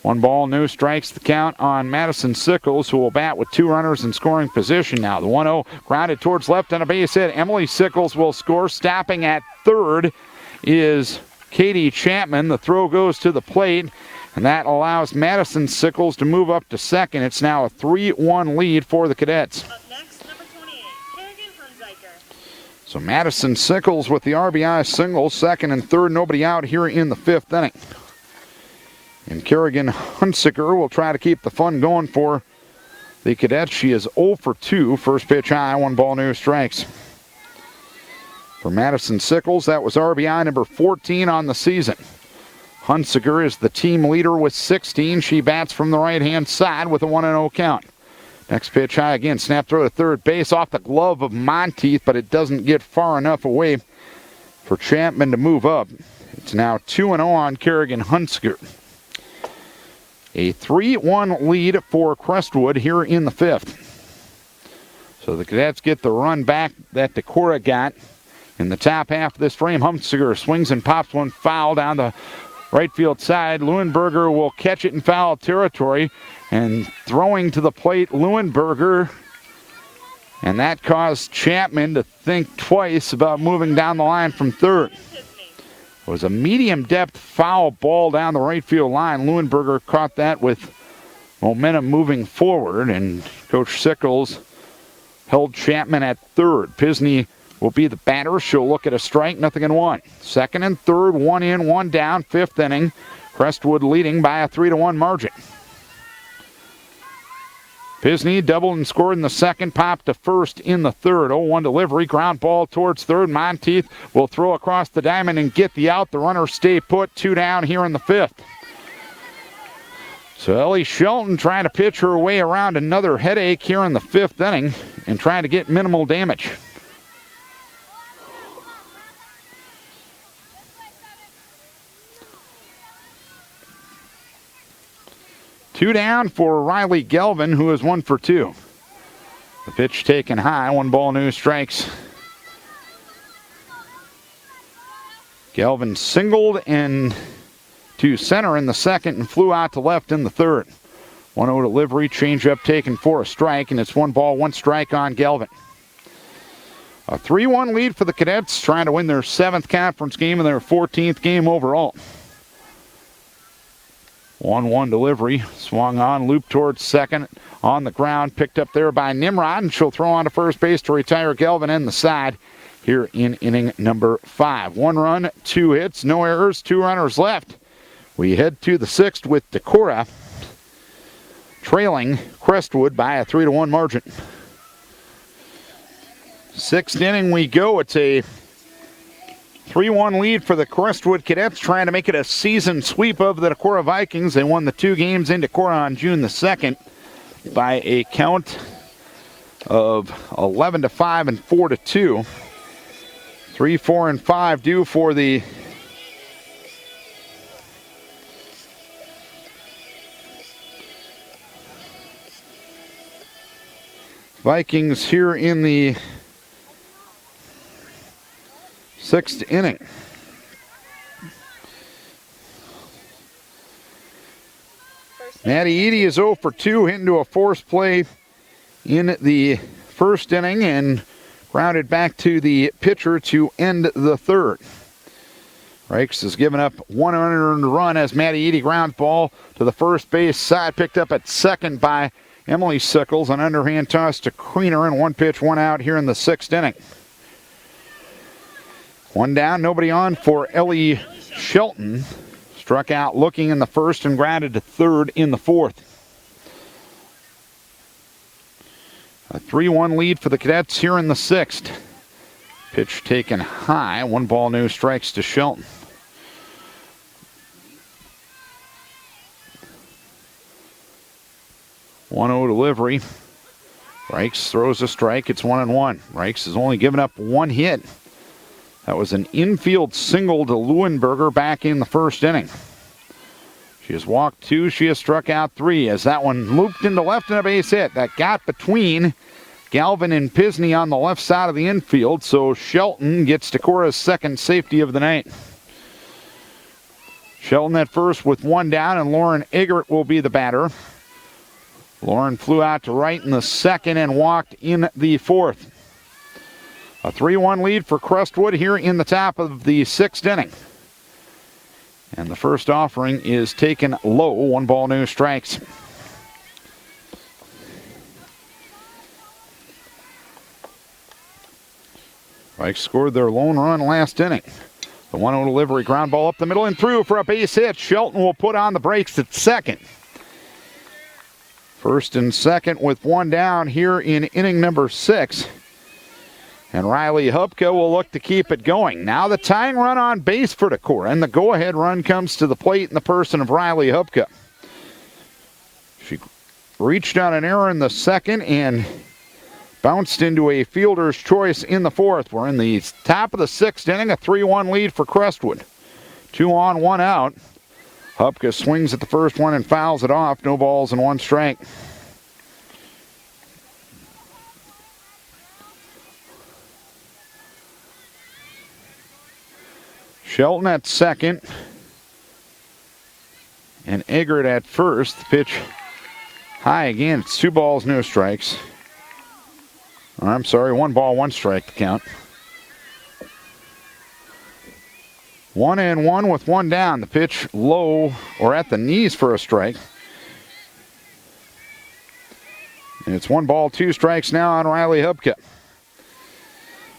1 ball, no strikes, the count on Madison Sickles, who will bat with 2 runners in scoring position now. The 1-0 grounded towards left on a base hit. Emily Sickles will score. Stopping at 3rd is Katie Chapman. The throw goes to the plate, and that allows Madison Sickles to move up to 2nd. It's now a 3-1 lead for the Cadets. Up next, number 28, Kerrigan Hunziker. So Madison Sickles with the RBI single, 2nd and 3rd, nobody out here in the 5th inning. And Kerrigan Hunziker will try to keep the fun going for the Cadets. She is 0 for 2. First pitch high, 1 ball, no strikes. For Madison Sickles, that was RBI number 14 on the season. Hunziker is the team leader with 16. She bats from the right-hand side with a 1-0 count. Next pitch high again, snap throw to third base off the glove of Monteith, but it doesn't get far enough away for Chapman to move up. It's now 2-0 on Kerrigan Hunziker. A 3-1 lead for Crestwood here in the 5th. So the Cadets get the run back that Decorah got in the top half of this frame. Hunziker swings and pops one foul down the right field side. Leuenberger will catch it in foul territory, and throwing to the plate, Leuenberger. And that caused Chapman to think twice about moving down the line from 3rd. It was a medium-depth foul ball down the right field line. Leuenberger caught that with momentum moving forward, and Coach Sickles held Chapman at 3rd. Pisney will be the batter. She'll look at a strike, 0-1. 2nd and 3rd, 1 in, 1 down, 5th inning. Crestwood leading by a 3-1 margin. Pisney doubled and scored in the 2nd, popped to 1st in the 3rd. 0-1 delivery, ground ball towards 3rd. Monteith will throw across the diamond and get the out. The runners stay put, 2 down here in the 5th. So Ellie Shelton trying to pitch her way around another headache here in the 5th inning and trying to get minimal damage. Two down for Riley Galvin, who is 1 for 2. The pitch taken high, 1 ball, no strikes. Galvin singled and to center in the 2nd and flew out to left in the 3rd. 1-0 delivery, changeup taken for a strike, and it's 1 ball, 1 strike on Galvin. A 3-1 lead for the Cadets, trying to win their 7th conference game and their 14th game overall. 1-1 delivery, swung on, looped towards second, on the ground, picked up there by Nimrod, and she'll throw on to first base to retire Galvin in the side here in inning number 5. 1 run, 2 hits, no errors, 2 runners left. We head to the 6th with Decorah trailing Crestwood by a 3-1 margin. 6th inning we go. It's a 3-1 lead for the Crestwood Cadets, trying to make it a season sweep of the Decorah Vikings. They won the 2 games in Decorah on June the 2nd by a count of 11-5 and 4-2. 3, 4, and 5 due for the Vikings here in the 6th inning. Maddie Eady is 0 for 2, hit into a force play in the 1st inning and grounded back to the pitcher to end the 3rd. Reichs has given up 1 unearned run as Maddie Eady grounds ball to the first base side, picked up at second by Emily Sickles. An underhand toss to Creener, and 1 pitch, 1 out here in the 6th inning. 1 down, nobody on for Ellie Shelton. Struck out looking in the 1st and grounded to 3rd in the 4th. A 3-1 lead for the Cadets here in the 6th. Pitch taken high. 1 ball, no strikes to Shelton. One-0 delivery. Reichs throws a strike. It's 1-1. Reichs has only given up 1 hit. That was an infield single to Leuenberger back in the 1st inning. She has walked 2. She has struck out 3 as that one looped into left and a base hit. That got between Galvin and Pisney on the left side of the infield, so Shelton gets Decorah's 2nd safety of the night. Shelton at first with 1 down, and Lauren Eggert will be the batter. Lauren flew out to right in the 2nd and walked in the 4th. A 3-1 lead for Crestwood here in the top of the 6th inning. And the first offering is taken low. 1 ball, no strikes. Vikes scored their lone run last inning. The 1-0 delivery, ground ball up the middle and through for a base hit. Shelton will put on the brakes at second. First and second with 1 down here in inning number 6. And Riley Hupka will look to keep it going. Now the tying run on base for Decorah, and the go-ahead run comes to the plate in the person of Riley Hupka. She reached on an error in the 2nd and bounced into a fielder's choice in the 4th. We're in the top of the 6th inning, a 3-1 lead for Crestwood. 2 on, 1 out. Hupka swings at the first one and fouls it off. No balls and 1 strike. Shelton at second. And Eggert at first. The pitch high again. It's 2 balls, no strikes. Or, I'm sorry, 1 ball, 1 strike to count. 1-1 with 1 down. The pitch low or at the knees for a strike. And it's 1 ball, 2 strikes now on Riley Hupka.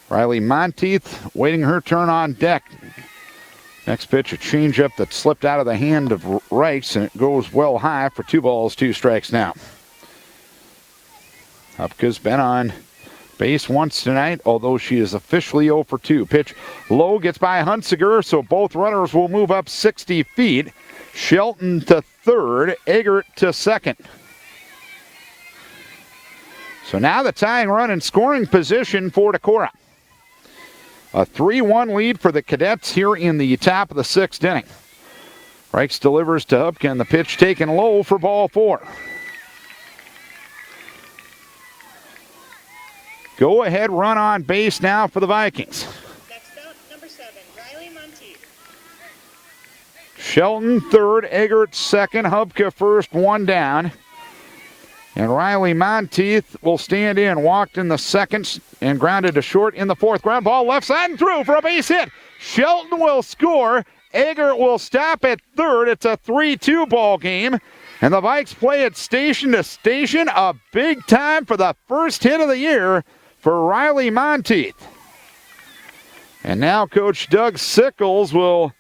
Riley Monteith waiting her turn on deck. Next pitch, a changeup that slipped out of the hand of Reichs, and it goes well high for 2 balls, 2 strikes now. Hupka's been on base once tonight, although she is officially 0 for 2. Pitch low, gets by Hunsiger, so both runners will move up 60 feet. Shelton to 3rd, Eggert to 2nd. So now the tying run in scoring position for Decorah. A 3-1 lead for the Cadets here in the top of the 6th inning. Reichs delivers to Hupka, and the pitch taken low for ball 4. Go ahead run on base now for the Vikings. Next up, number 7, Riley Monteith. Shelton 3rd, Eggert 2nd, Hupka 1st, 1 down. And Riley Monteith will stand in. Walked in the second and grounded to short in the fourth. Ground ball left side and through for a base hit. Shelton will score. Eggert will stop at third. It's a 3-2 ball game. And the Vikes play it station to station. A big time for the first hit of the year for Riley Monteith. And now Coach Doug Sickles will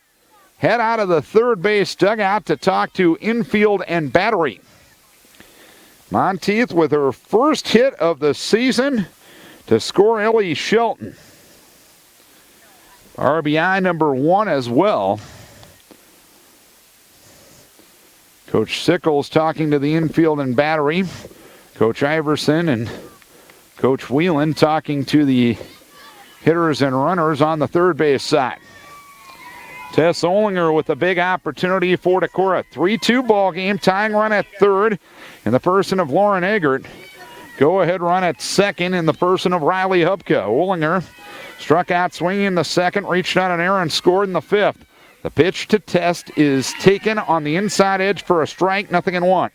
head out of the third base dugout to talk to infield and battery. Monteith with her first hit of the season to score Ellie Shelton. RBI number 1 as well. Coach Sickles talking to the infield and battery. Coach Iverson and Coach Whelan talking to the hitters and runners on the third base side. Tess Olinger with a big opportunity for Decorah. 3-2 ball game, tying run at third in the person of Lauren Eggert. Go ahead run at second in the person of Riley Hupka. Olinger struck out swinging in the second, reached on an error and scored in the fifth. The pitch to Test is taken on the inside edge for a strike, 0-1.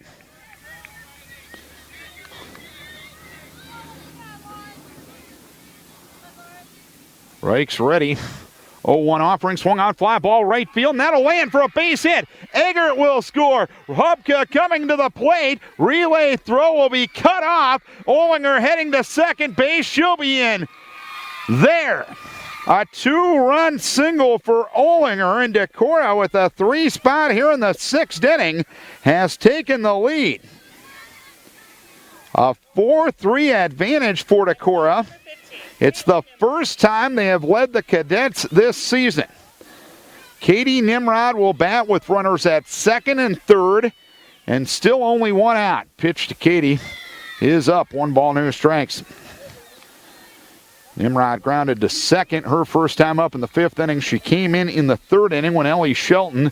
Reich's ready. 0-1 offering, swung on fly ball right field, and that'll land for a base hit. Eggert will score. Hubka coming to the plate. Relay throw will be cut off. Olinger heading to second base. She'll be in there. A 2-run single for Olinger, and Decorah with a 3 spot here in the 6th inning has taken the lead. A 4-3 advantage for Decorah. It's the first time they have led the Cadets this season. Katie Nimrod will bat with runners at second and third, and still only 1 out. Pitch to Katie is up, 1 ball, no strikes. Nimrod grounded to second, her first time up in the 5th inning. She came in the 3rd inning when Ellie Shelton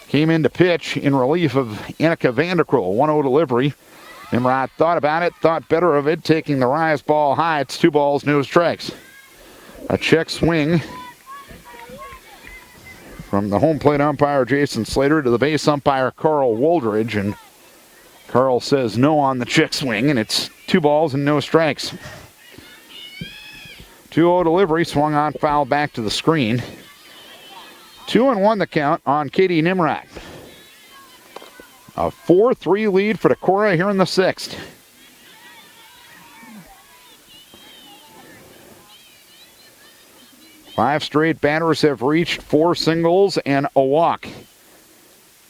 came in to pitch in relief of Annika Vanderkroll. 1-0 delivery. Nimrod thought about it, thought better of it, taking the rise ball high. It's 2 balls, no strikes. A check swing from the home plate umpire Jason Slater to the base umpire Carl Woldridge, and Carl says no on the check swing, and it's 2 balls and no strikes. 2-0 delivery, swung on, foul back to the screen. 2-1 the count on Katie Nimrod. A 4-3 lead for Decorah here in the 6th. Five straight batters have reached 4 singles and a walk.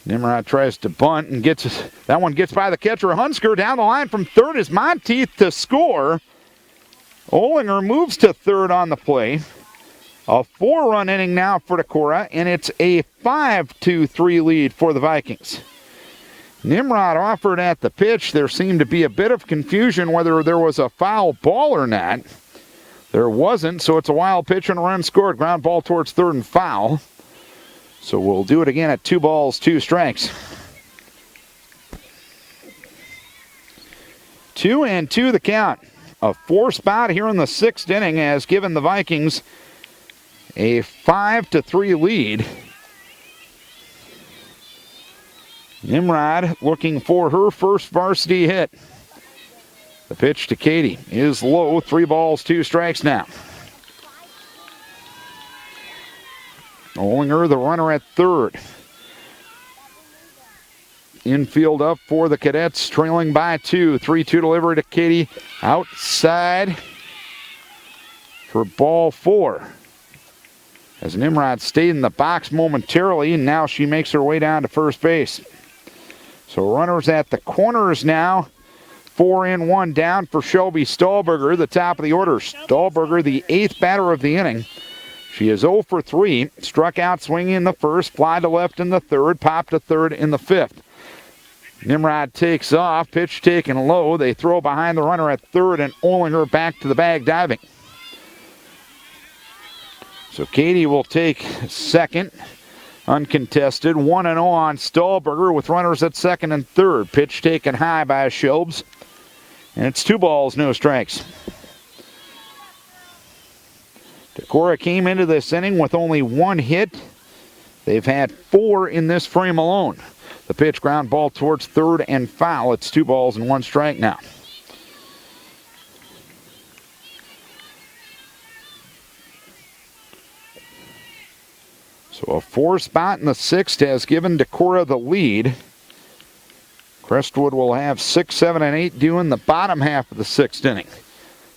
Nimrod tries to bunt and that one gets by the catcher. Hunsker down the line from third is Monteith to score. Olinger moves to third on the play. A 4-run inning now for Decorah, and it's a 5-3 lead for the Vikings. Nimrod offered at the pitch. There seemed to be a bit of confusion whether there was a foul ball or not. There wasn't, so it's a wild pitch and a run scored. Ground ball towards third and foul. So we'll do it again at 2 balls, 2 strikes. 2-2 the count. A 4 spot here in the 6th inning has given the Vikings a 5-3 lead. Nimrod looking for her first varsity hit. The pitch to Katie is low. 3 balls, 2 strikes now. Olinger, the runner at third. Infield up for the Cadets, trailing by 2. 3-2 delivery to Katie. Outside for ball 4. As Nimrod stayed in the box momentarily, and now she makes her way down to first base. So runners at the corners now. 4-1 down for Shelby Stahlberger, the top of the order. Stahlberger, the 8th batter of the inning. She is 0 for 3. Struck out swinging in the first, fly to left in the third, pop to third in the 5th. Nimrod takes off, pitch taken low. They throw behind the runner at third, and Olinger back to the bag diving. So Katie will take second. Uncontested, 1-0 on Stahlberger with runners at second and third. Pitch taken high by Shobes. And it's 2 balls, no strikes. Decorah came into this inning with only 1 hit. They've had 4 in this frame alone. The pitch, ground ball towards third and foul. It's 2 balls and 1 strike now. So a 4 spot in the 6th has given Decorah the lead. Crestwood will have 6, 7, and 8 due in the bottom half of the 6th inning.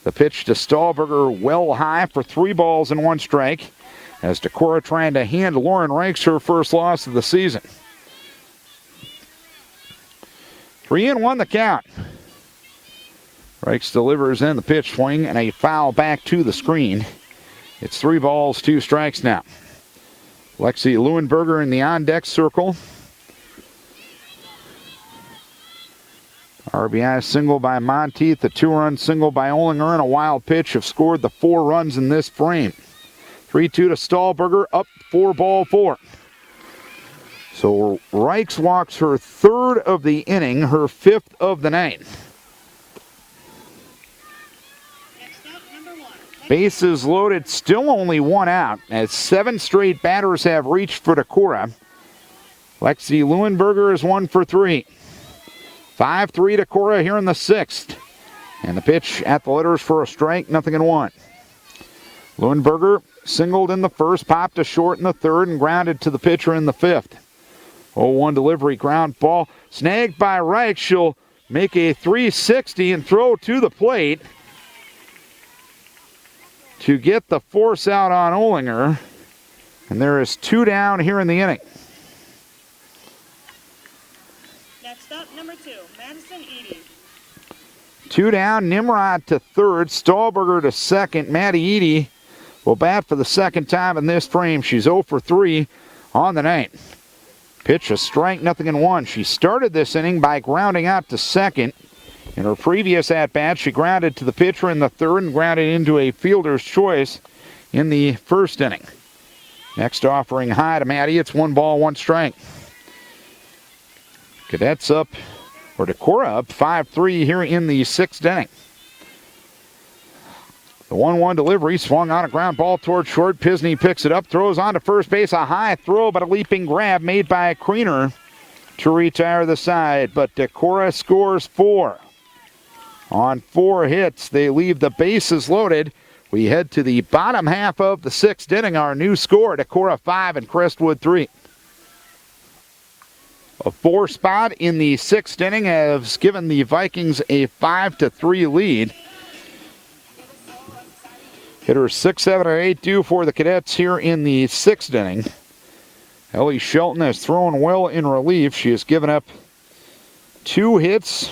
The pitch to Stahlberger well high for 3 balls and 1 strike, as Decorah trying to hand Lauren Reichs her first loss of the season. 3-1 the count. Reichs delivers in the pitch swing and a foul back to the screen. It's 3 balls, 2 strikes now. Lexi Leuenberger in the on-deck circle. RBI single by Monteith, a 2-run single by Olinger, and a wild pitch have scored the 4 runs in this frame. 3-2 to Stahlberger, up 4-4. So Reichs walks her 3rd of the inning, her 5th of the night. Bases loaded, still only 1 out, as 7 straight batters have reached for Decorah. Lexi Leuenberger is 1 for 3. 5-3 Decorah here in the 6th. And the pitch at the letters for a strike, 0-1. Leuenberger singled in the 1st, popped to short in the 3rd, and grounded to the pitcher in the 5th. 0-1 delivery, ground ball, snagged by Reich. She'll make a 360 and throw to the plate to get the force out on Olinger. And there is 2 down here in the inning. Next up, number 2, Madison Eady. 2 down, Nimrod to 3rd, Stahlberger to 2nd. Maddie Eady will bat for the 2nd time in this frame. She's 0 for 3 on the night. Pitch a strike, 0-1. She started this inning by grounding out to 2nd. In her previous at-bat, she grounded to the pitcher in the 3rd and grounded into a fielder's choice in the 1st inning. Next offering high to Maddie. It's 1 ball, 1 strike. Cadets up, or Decorah up 5-3 here in the 6th inning. The 1-1 delivery swung on a ground ball towards short. Pisney picks it up, throws on to first base. A high throw, but a leaping grab made by Kriener to retire the side. But Decorah scores 4. On 4 hits, they leave the bases loaded. We head to the bottom half of the 6th inning. Our new score, Decorah 5 and Crestwood 3. A 4 spot in the 6th inning has given the Vikings a 5-3 lead. Hitters 6, 7, and 8 due for the Cadets here in the 6th inning. Ellie Shelton has thrown well in relief. She has given up 2 hits,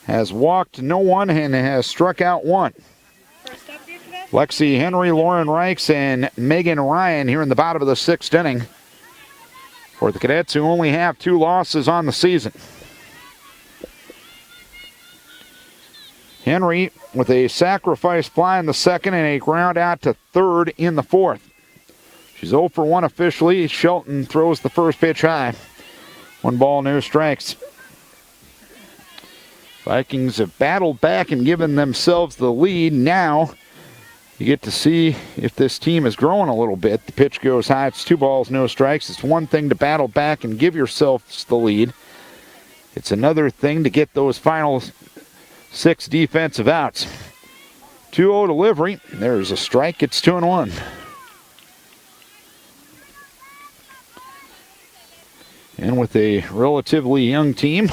has walked no one, and has struck out 1. Lexi Henry, Lauren Reichs, and Megan Ryan here in the bottom of the 6th inning for the Cadets, who only have 2 losses on the season. Henry with a sacrifice fly in the 2nd and a ground out to 3rd in the 4th. She's 0 for 1 officially. Shelton throws the first pitch high. 1 ball, no strikes. Vikings have battled back and given themselves the lead. Now you get to see if this team is growing a little bit. The pitch goes high. It's 2 balls, no strikes. It's one thing to battle back and give yourselves the lead. It's another thing to get those final 6 defensive outs. 2-0 delivery. There's a strike. It's 2-1. And with a relatively young team,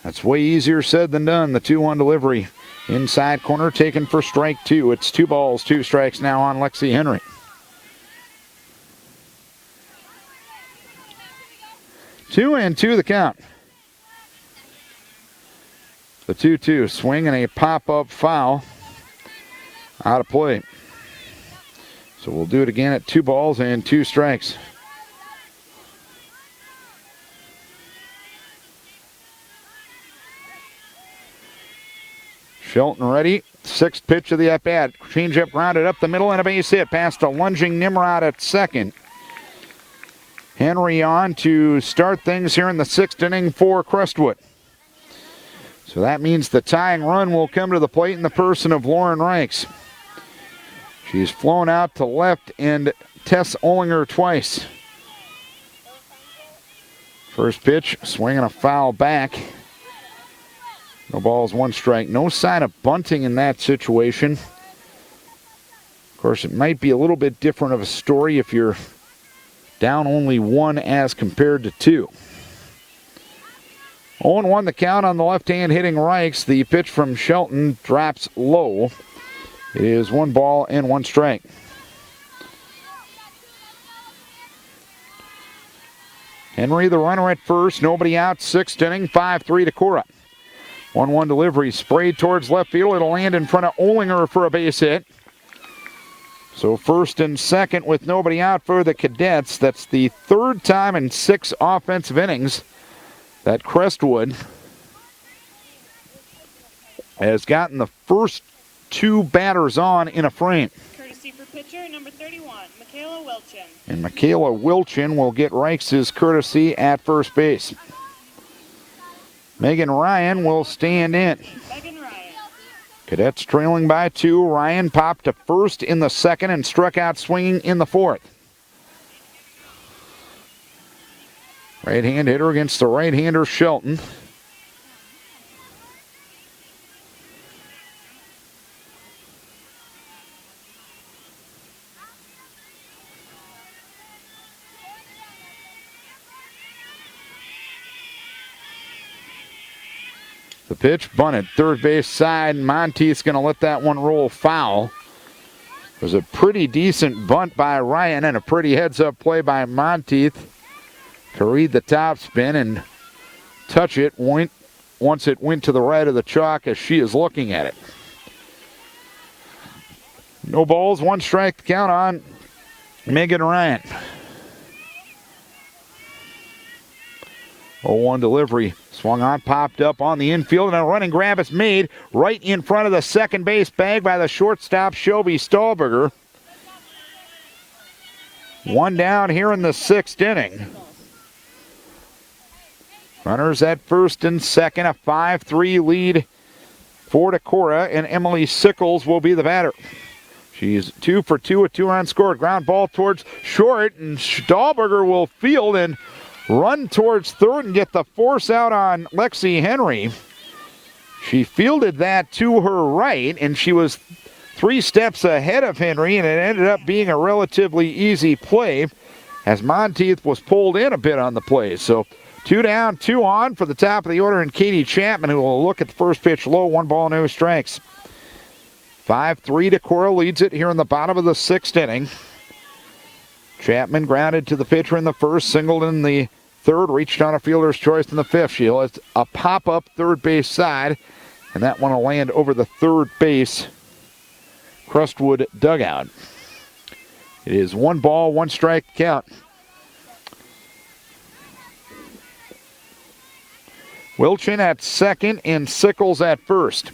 that's way easier said than done. The 2-1 delivery. Inside corner taken for strike 2. It's 2 balls, 2 strikes now on Lexi Henry. 2-2 the count. The 2-2 swing and a pop-up foul out of play. So we'll do it again at 2 balls and 2 strikes. Shelton ready. 6th pitch of the at-bat. Changeup grounded up the middle and a base hit past a lunging Nimrod at 2nd. Henry on to start things here in the 6th inning for Crestwood. So that means the tying run will come to the plate in the person of Lauren Reichs. She's flown out to left and Tess Olinger twice. First pitch, swinging a foul back. No balls, 1 strike. No sign of bunting in that situation. Of course, it might be a little bit different of a story if you're down only 1 as compared to 2. 0-1 the count on the left-hand hitting Reichs. The pitch from Shelton drops low. It is 1 ball and 1 strike. Henry, the runner at first. Nobody out. 6th inning. 5-3 Decorah. 1-1 delivery. Sprayed towards left field. It'll land in front of Olinger for a base hit. So first and second with nobody out for the Cadets. That's the 3rd time in 6 offensive innings that Crestwood has gotten the first 2 batters on in a frame. Courtesy for pitcher number 31, Michaela Wilchin. And Michaela Wilchin will get Reichs' courtesy at first base. Megan Ryan will stand in. Megan Ryan. Cadets trailing by 2. Ryan popped to first in the 2nd and struck out swinging in the 4th. Right-hand hitter against the right-hander Shelton. The pitch bunted, third base side. Monteith's going to let that one roll foul. It was a pretty decent bunt by Ryan and a pretty heads-up play by Monteith to read the topspin and touch it once it went to the right of the chalk as she is looking at it. No balls, 1 strike to count on Megan Ryan. 0-1 delivery. Swung on, popped up on the infield, and a running grab is made right in front of the second base bag by the shortstop, Shelby Stahlberger. 1 down here in the 6th inning. Runners at first and second, a 5-3 lead for Decorah, and Emily Sickles will be the batter. She's 2 for 2 with 2 runs scored. Ground ball towards short, and Stahlberger will field and run towards third and get the force out on Lexi Henry. She fielded that to her right, and she was 3 steps ahead of Henry, and it ended up being a relatively easy play as Monteith was pulled in a bit on the play. So 2 down, 2 on for the top of the order, and Katie Chapman, who will look at the first pitch low, 1 ball, no strikes. 5-3 Decorah leads it here in the bottom of the 6th inning. Chapman grounded to the pitcher in the 1st, singled in the 3rd, reached on a fielder's choice in the 5th. She'll hit a pop-up third base side, and that one will land over the 3rd base Crestwood dugout. It is 1 ball, 1 strike count. Wilchin at second and Sickles at first.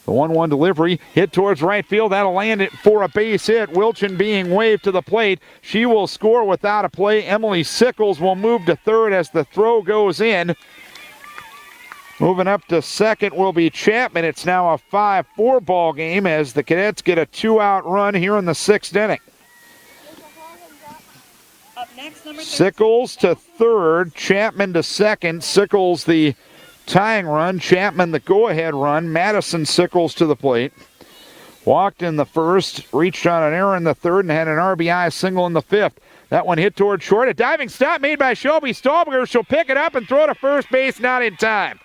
The 1-1 delivery hit towards right field. That'll land it for a base hit. Wilchin being waved to the plate. She will score without a play. Emily Sickles will move to third as the throw goes in. Moving up to second will be Chapman. It's now a 5-4 ball game as the Cadets get a 2-out run here in the 6th inning. Up next, number 13. Sickles to third, Chapman to second. Sickles the tying run, Chapman the go-ahead run. Madison Sickles to the plate. Walked in the 1st, reached on an error in the 3rd, and had an RBI single in the 5th. That one hit toward short. A diving stop made by Shelby Stahlberger. She'll pick it up and throw to first base, not in time.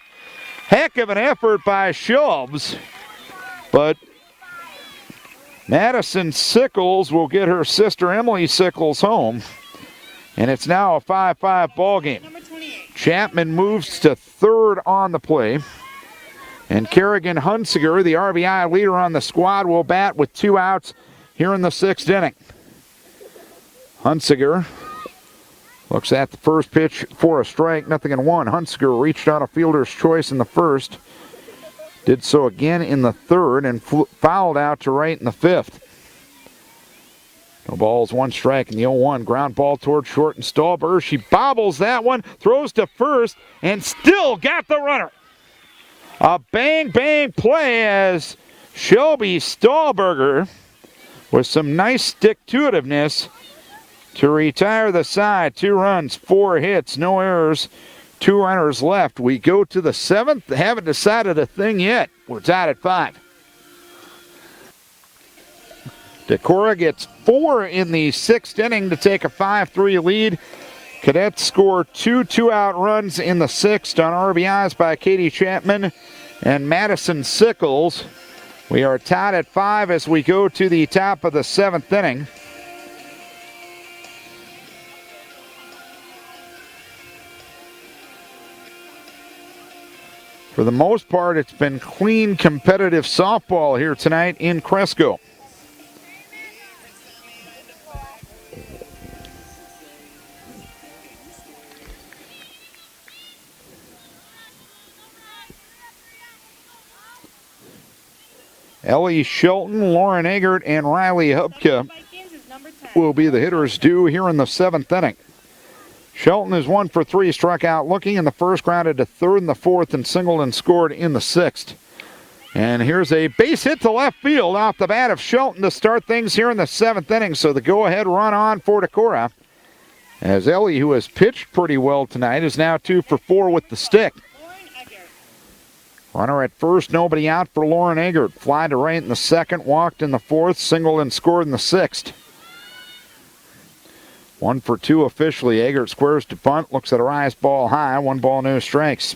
Heck of an effort by Shelbs, but Madison Sickles will get her sister Emily Sickles home, and it's now a 5-5 ball game. Number 28. Chapman moves to third on the play, and Kerrigan Hunsiger, the RBI leader on the squad, will bat with 2 outs here in the 6th inning. Hunsiger looks at the first pitch for a strike, 0-1. Hunsiger reached on a fielder's choice in the 1st. Did so again in the 3rd and fouled out to right in the 5th. No balls, 1 strike in the 0-1. Ground ball toward short and Stahlberger. She bobbles that one, throws to first, and still got the runner. A bang play as Shelby Stahlberger, with some nice stick-to-itiveness, to retire the side. 2 runs, 4 hits, no errors, 2 runners left. We go to the 7th. Haven't decided a thing yet. We're tied at 5. Decorah gets 4 in the 6th inning to take a 5-3 lead. Cadets score 2 2-out runs in the 6th on RBIs by Katie Chapman and Madison Sickles. We are tied at 5 as we go to the top of the 7th inning. For the most part, it's been clean, competitive softball here tonight in Cresco. Ellie Shelton, Lauren Eggert, and Riley Hupke will be the hitters due here in the 7th inning. Shelton is 1 for 3, struck out looking in the first, grounded to third in the 4th, and singled and scored in the 6th. And here's a base hit to left field off the bat of Shelton to start things here in the 7th inning. So the go-ahead run on for Decorah, as Ellie, who has pitched pretty well tonight, is now 2 for 4 with the stick. Runner at first, nobody out for Lauren Eggert. Fly to right in the 2nd, walked in the 4th, singled and scored in the 6th. 1 for 2 officially. Eggert squares to bunt, looks at a rise ball high. 1 ball, no strikes.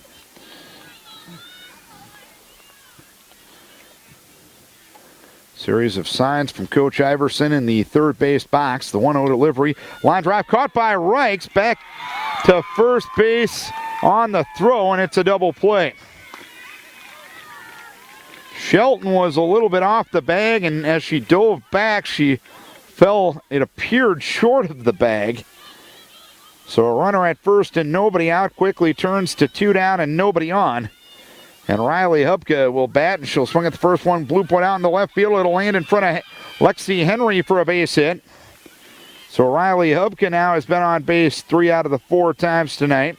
Series of signs from Coach Iverson in the third base box. The 1-0 delivery. Line drive caught by Reichs. Back to first base on the throw, and it's a double play. Shelton was a little bit off the bag, and as she dove back, she fell, it appeared, short of the bag. So a runner at first and nobody out quickly turns to 2 down and nobody on. And Riley Hupke will bat, and she'll swing at the first one. Blue point out in the left field. It'll land in front of Lexi Henry for a base hit. So Riley Hupke now has been on base 3 out of the 4 times tonight.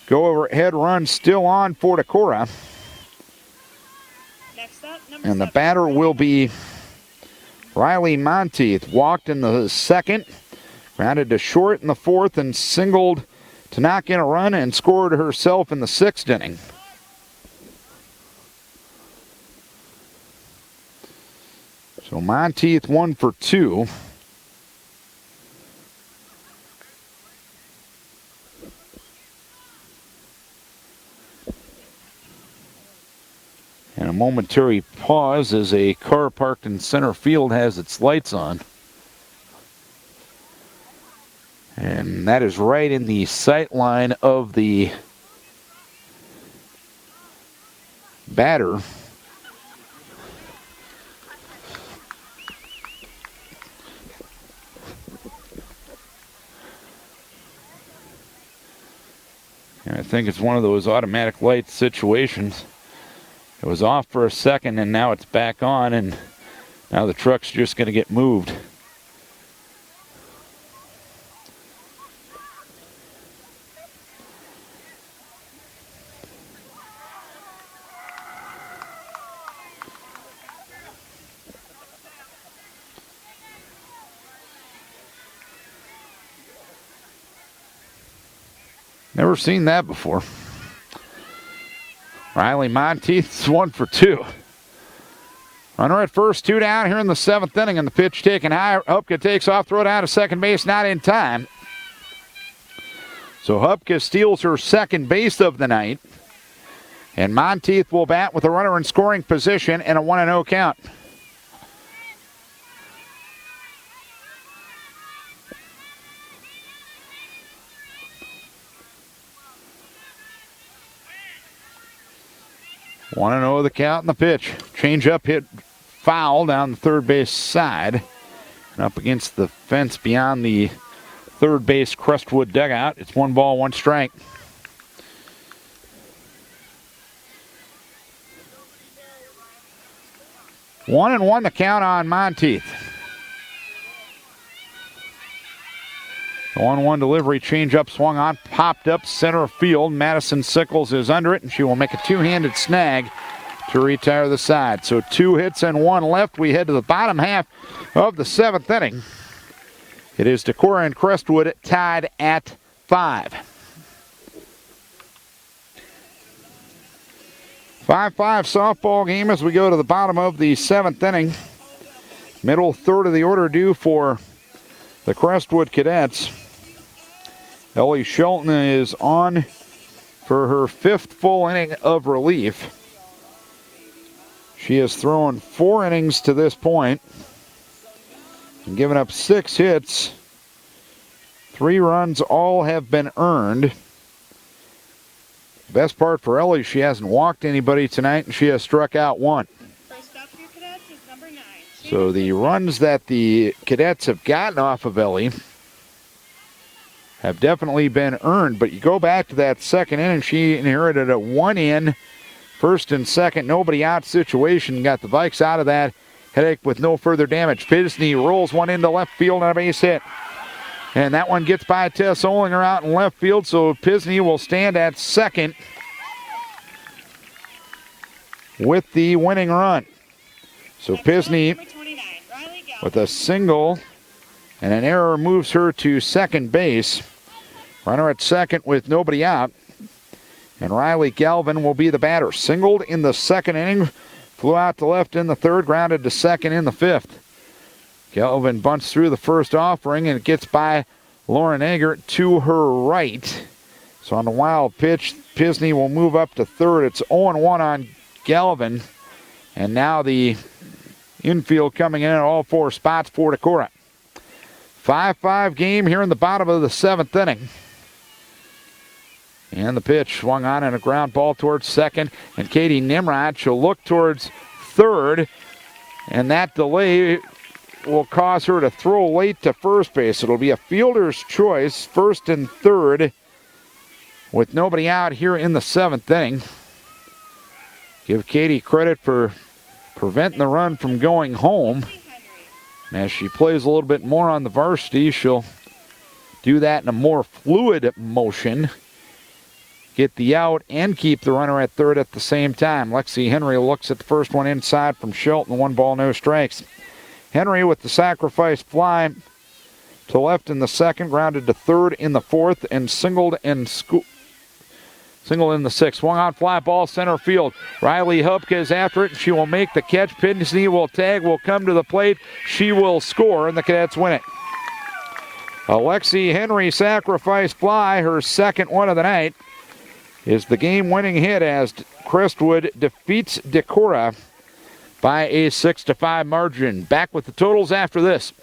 Go overhead run still on for Decorah. And the batter will be Riley Monteith. Walked in the 2nd, grounded to short in the 4th, and singled to knock in a run and scored herself in the 6th inning. So Monteith 1 for 2. And a momentary pause as a car parked in center field has its lights on. And that is right in the sight line of the batter. And I think it's one of those automatic light situations. It was off for a second, and now it's back on, and now the truck's just going to get moved. Never seen that before. Riley Monteith's 1 for 2. Runner at first, 2 down here in the 7th inning, and the pitch taken high. Hupke takes off, throw down to second base, not in time. So Hupke steals her 2nd base of the night. And Monteith will bat with a runner in scoring position and a 1-0 count. One and 0 the count and the pitch. Change up hit foul down the third base side. And up against the fence beyond the third base Crestwood dugout. It's 1 ball, 1 strike. One and 1 the count on Monteith. The 1-1 delivery, change up, swung on, popped up center field. Madison Sickles is under it, and she will make a 2-handed snag to retire the side. So 2 hits and 1 left. We head to the bottom half of the 7th inning. It is Decorah and Crestwood tied at 5. 5-5 softball game as we go to the bottom of the 7th inning. Middle third of the order due for the Crestwood Cadets. Ellie Shelton is on for her 5th full inning of relief. She has thrown 4 innings to this point and given up 6 hits. 3 runs, all have been earned. Best part for Ellie, she hasn't walked anybody tonight, and she has struck out 1. First up for your Cadets is number 9. So the runs that the Cadets have gotten off of Ellie have definitely been earned. But you go back to that 2nd inning, she inherited a 1-in, 1st and 2nd, nobody out situation. Got the Vikes out of that headache with no further damage. Pisney rolls one into left field on a base hit. And that one gets by Tess Olinger out in left field, so Pisney will stand at 2nd with the winning run. So Pisney, with a single and an error, moves her to 2nd base. Runner at 2nd with nobody out. And Riley Galvin will be the batter. Singled in the 2nd inning, flew out to left in the 3rd, grounded to 2nd in the 5th. Galvin bunts through the first offering, and it gets by Lauren Eggert to her right. So on the wild pitch, Pisney will move up to 3rd. It's 0-1 on Galvin. And now the infield coming in at all 4 spots for Decorah. 5-5 game here in the bottom of the 7th inning. And the pitch swung on and a ground ball towards 2nd. And Katie Nimrod, she'll look towards 3rd. And that delay will cause her to throw late to 1st base. It'll be a fielder's choice, 1st and 3rd, with nobody out here in the 7th inning. Give Katie credit for preventing the run from going home. And as she plays a little bit more on the varsity, she'll do that in a more fluid motion. Get the out and keep the runner at 3rd at the same time. Lexi Henry looks at the first one inside from Shelton. 1 ball, no strikes. Henry with the sacrifice fly to left in the 2nd, grounded to 3rd in the 4th, and singled in the 6th. Swung on fly ball center field. Riley Hupke is after it, and she will make the catch. Pisney will tag, will come to the plate. She will score, and the Cadets win it. Alexi Henry sacrifice fly, her 2nd one of the night, is the game-winning hit as Crestwood defeats Decorah by a 6-5 margin. Back with the totals after this.